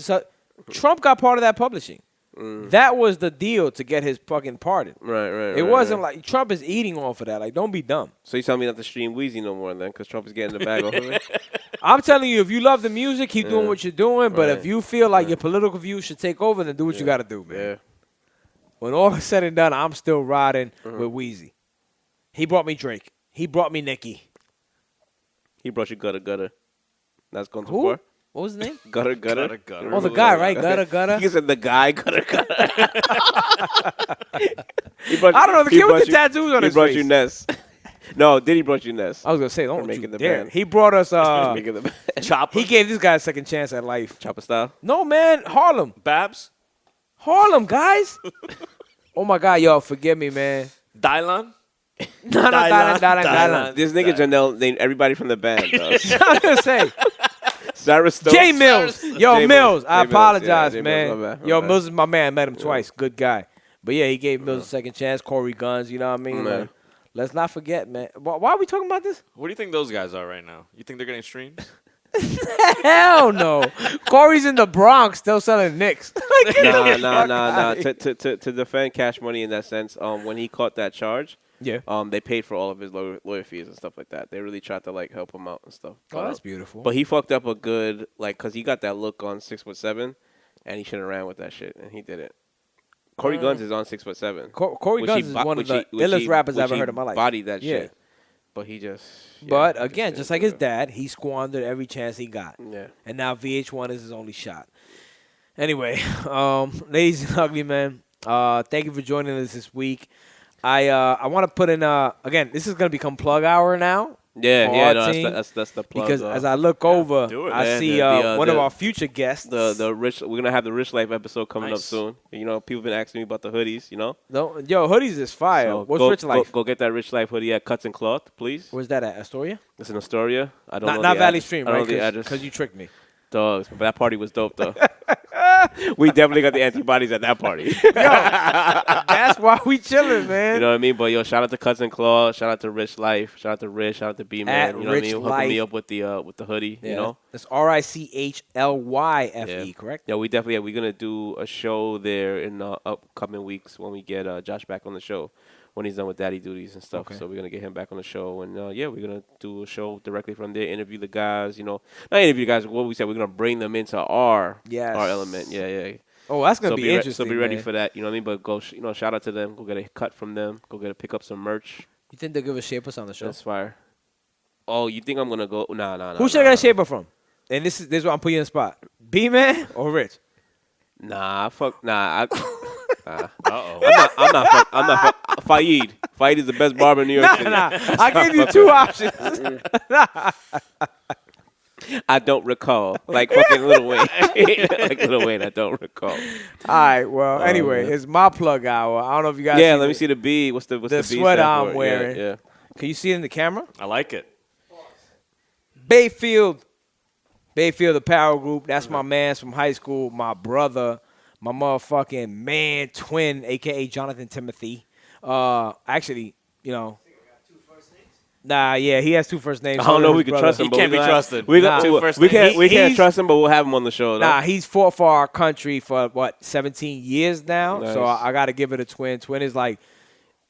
Trump got part of that publishing. That was the deal to get his fucking pardon. Right. It wasn't like Trump is eating off of that. Like, don't be dumb. So you tell me not to stream Weezy no more then, because Trump is getting the bag off of it. I'm telling you, if you love the music, keep doing what you're doing. But Right. if you feel like your political views should take over, then do what you got to do, man. Yeah. When all is said and done, I'm still riding with Weezy. He brought me Drake. He brought me Nicki. He brought you gutter. That's going too Who? far. What was his name? Gutter. Gutter. Oh, the guy, right? Gutter. He said the guy gutter. I don't know. The kid with the tattoos on He his brought face. you Ness. No, did he brought you Ness? I was gonna say, don't making you the dare. band. He brought us. Making the Chopper. He gave this guy a second chance at life. Chopper style. No, man, Harlem, Babs. guys. Oh my God, yo, forgive me, man. Dylan. No, Dylan. This nigga Janel named everybody from the band. Though. I was gonna say Sarah Stokes. Jay Mills. Yo, Jay Mills. Mills. I Jay Mills. apologize, Yeah, Jay man. Mills, my bad, my Yo, bad. Mills is my man. I met him twice. Good guy. But yeah, he gave Mills a second chance. Corey Guns. You know what I mean? Man. Like, let's not forget, man. Why are we talking about this? What do you think those guys are right now? You think they're getting streams? Hell no. Corey's in the Bronx still selling Knicks. Nah. To defend Cash Money in that sense, when he caught that charge, Yeah. they paid for all of his lawyer fees and stuff like that. They really tried to like help him out and stuff. Oh, that's beautiful. But he fucked up a good cause he got that look on 6'7", and he should have ran with that shit, and he didn't. Corey Guns is on 6'7". Corey Guns is one of the illest rappers I've ever heard in my life. Bodied that Yeah. shit, but he just. But yeah, again, just like his dad, he squandered every chance he got. Yeah. And now VH1 is his only shot. Anyway, ladies and ugly men, thank you for joining us this week. I want to put in again. This is gonna become plug hour now. Yeah, for yeah, our no, team, that's the plug. because as I look over, do it, I man. see The one of our future guests. the rich. We're gonna have the Rich Life episode coming up Nice. soon. You know, people been asking me about the hoodies. You know, Yo, hoodies is fire. So What's go, Rich Life? Go get that Rich Life hoodie at Cuts and Cloth, please. Where's that at? Astoria? It's in Astoria. I don't know. Not the Valley address. Stream, I don't right? know the address. Because you tricked me. Dogs, but that party was dope though. We definitely got the antibodies at that party. That's why we chilling, man. You know what I mean? But yo, shout out to Cousin Claw, shout out to Rich Life, shout out to Rich, shout out to B At Man. You know Rich what I mean? Hooking me Life. up with the hoodie. Yeah, You know? it's RICHLYFE, Yeah. correct? Yeah, we're gonna do a show there in upcoming weeks when we get Josh back on the show when he's done with daddy duties and stuff. Okay. So we're gonna get him back on the show, and we're gonna do a show directly from there, interview the guys. You know, not interview the guys. What we said, we're gonna bring them into our element. Yeah. Oh, that's gonna So be so interesting. be ready man. for that. You know what I mean? But go, shout out to them. Go get a cut from them. Go pick up some merch. You think they'll give a shape us on the show? That's fire. Oh, you think I'm gonna go? Nah. Who should I get a shaper from? And this is what I'm putting you in the spot. B-Man or Rich? Nah, fuck. Nah. Uh-oh. I'm not. Fayed. Fayed is the best barber in New York City. Nah. I gave you 2 options. I don't recall. Like fucking Lil Wayne. Like Lil Wayne, I don't recall. All right. Well, anyway, it's my plug hour. I don't know if you guys. Yeah, let me see the B. What's the B sweater stand for? I'm wearing. Yeah. Can you see it in the camera? I like it. Bayfield Apparel Group. That's my man's from high school. My brother, my motherfucking man, twin, a.k.a. Jonathan Timothy. Actually, nah, yeah, he has 2 first names. I don't know if we can trust him. He but can't be trusted. We can't trust him, but we'll have him on the show. Though. Nah, he's fought for our country for, 17 years now. Nice. So I got to give it a twin. Twin is like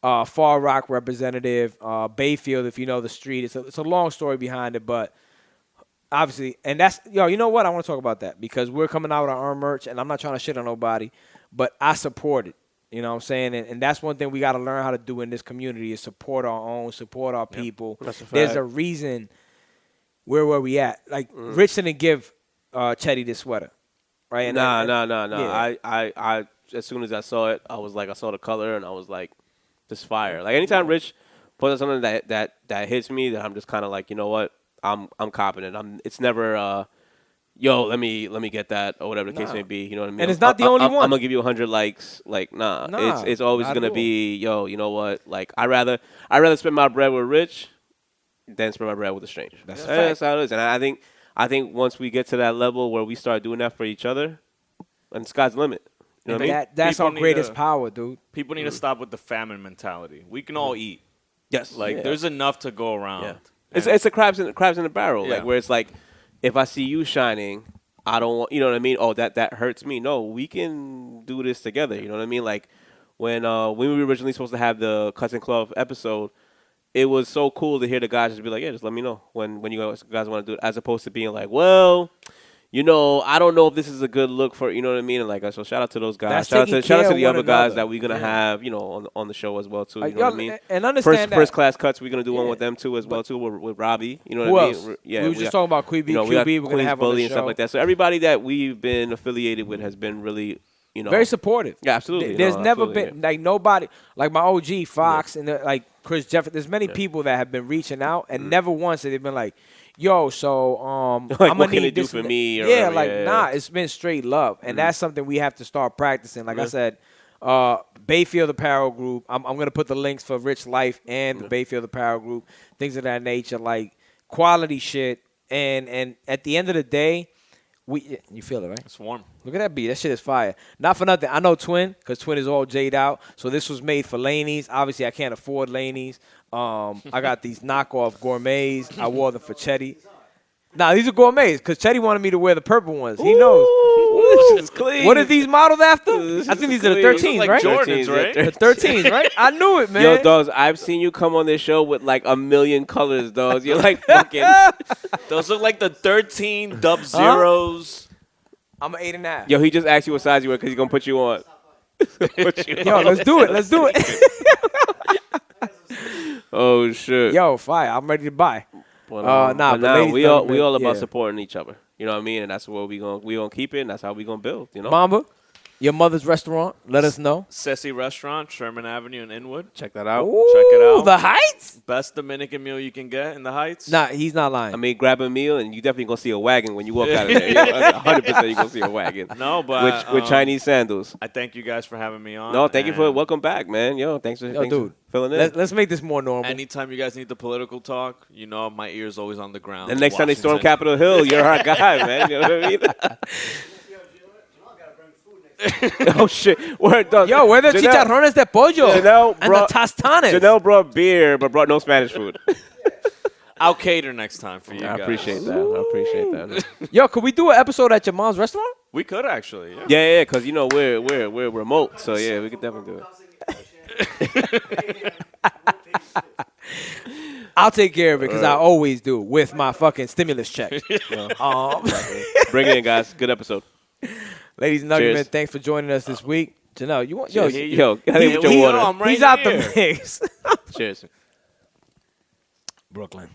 Far Rock representative. Bayfield, if you know the street. It's a long story behind it, but obviously, and that's, you know what? I want to talk about that because we're coming out with our own merch, and I'm not trying to shit on nobody, but I support it. You know what I'm saying? And that's one thing we got to learn how to do in this community is support our own, support our people. That's a fact. There's a reason where we at. Like, Rich didn't give Chetty this sweater, right? And Nah. Yeah. I as soon as I saw it, I was like, I saw the color, and I was like, this fire. Like anytime Rich puts something that hits me, that I'm just kind of like, you know what? I'm copping it. It's never yo, let me get that or whatever the case may be. You know what I mean? And it's not the only one. I'm gonna give you 100 likes. Like nah. It's always gonna be yo. You know what? Like I rather spend my bread with Rich than spend my bread with a stranger. That's how it is. And I think once we get to that level where we start doing that for each other, and the sky's the limit. You know what I mean? That's our People greatest power, dude. People need to stop with the famine mentality. We can all eat. Yes. Like there's enough to go around. Yeah. It's a crabs in the barrel. Yeah. Like where it's like, if I see you shining, I don't want, you know what I mean? Oh, that hurts me. No, we can do this together. You know what I mean? Like when we were originally supposed to have the Cuts and Club episode, it was so cool to hear the guys just be like, yeah, just let me know when you guys want to do it, as opposed to being like, well, I don't know if this is a good look for, you know what I mean? And like, so shout out to those guys. Shout out to the other guys that we're gonna have, on the show as well too. You know what I mean? And understand first class cuts, we're gonna do one with them too as well too with Robbie. You know what I mean? Else? Yeah, we were just talking about QB. We're gonna have on the and stuff like that. So everybody that we've been affiliated with has been really, very supportive. Yeah, absolutely. There's never been like nobody like my OG Fox and like Chris Jeff. There's many people that have been reaching out and never once have they been like, yo, so like, I'm what gonna can need they this do for and me? Or yeah, whatever. nah, it's been straight love, and that's something we have to start practicing. Like I said, Bayfield Apparel Group. I'm gonna put the links for Rich Life and the Bayfield Apparel Group, things of that nature, like quality shit. And at the end of the day, you feel it, right? It's warm. Look at that beat. That shit is fire. Not for nothing. I know Twin, because Twin is all jade out. So this was made for Laney's. Obviously, I can't afford Laney's. I got these knockoff gourmets. I wore them for Chetty. Nah, these are gourmets, because Chetty wanted me to wear the purple ones. He knows. It's clean. What are these modeled after? I think these are the 13s, like right? Jordans, right? The 13s, right? I knew it, man. Yo, dogs, I've seen you come on this show with like a million colors, dogs. You're like fucking. Those look like the 13 dub zeros. I'm an 8.5. Yo, he just asked you what size you were because he's gonna put you on. Yo, let's do it. Let's do it. Oh shit. Yo, fire. I'm ready to buy. But ladies we don't all about yeah. supporting each other. You know what I mean? And that's what we gonna keep it. And that's how we gonna build. You know. Mamba, your mother's restaurant. Let us know. Ceci Restaurant, Sherman Avenue in Inwood. Check that out. Ooh, Check it out. The Heights? Best Dominican meal you can get in the Heights. Nah, he's not lying. I mean, grab a meal and you definitely gonna see a wagon when you walk out of there. 100% you gonna see a wagon. No, but with Chinese sandals. I thank you guys for having me on. No, thank you for welcome back, man. Yo, thanks for filling in. Let's make this more normal. Anytime you guys need the political talk, my ear's always on the ground. And next time they storm Capitol Hill, you're our guy, man. You know what I mean? Oh shit! Yo, where the chicharrones de pollo and the tostanes? Janel brought beer, but brought no Spanish food. I'll cater next time for you guys. I appreciate that. Yo, could we do an episode at your mom's restaurant? We could actually. Yeah. Yeah, because we're remote, so yeah, we could definitely do it. I'll take care of it because I always do with my fucking stimulus check. Bring it in, guys. Good episode. Ladies and gentlemen, thanks for joining us this week. Janelle, you want yo, with your water. I'm right He's here. out the mix. Cheers. Brooklyn.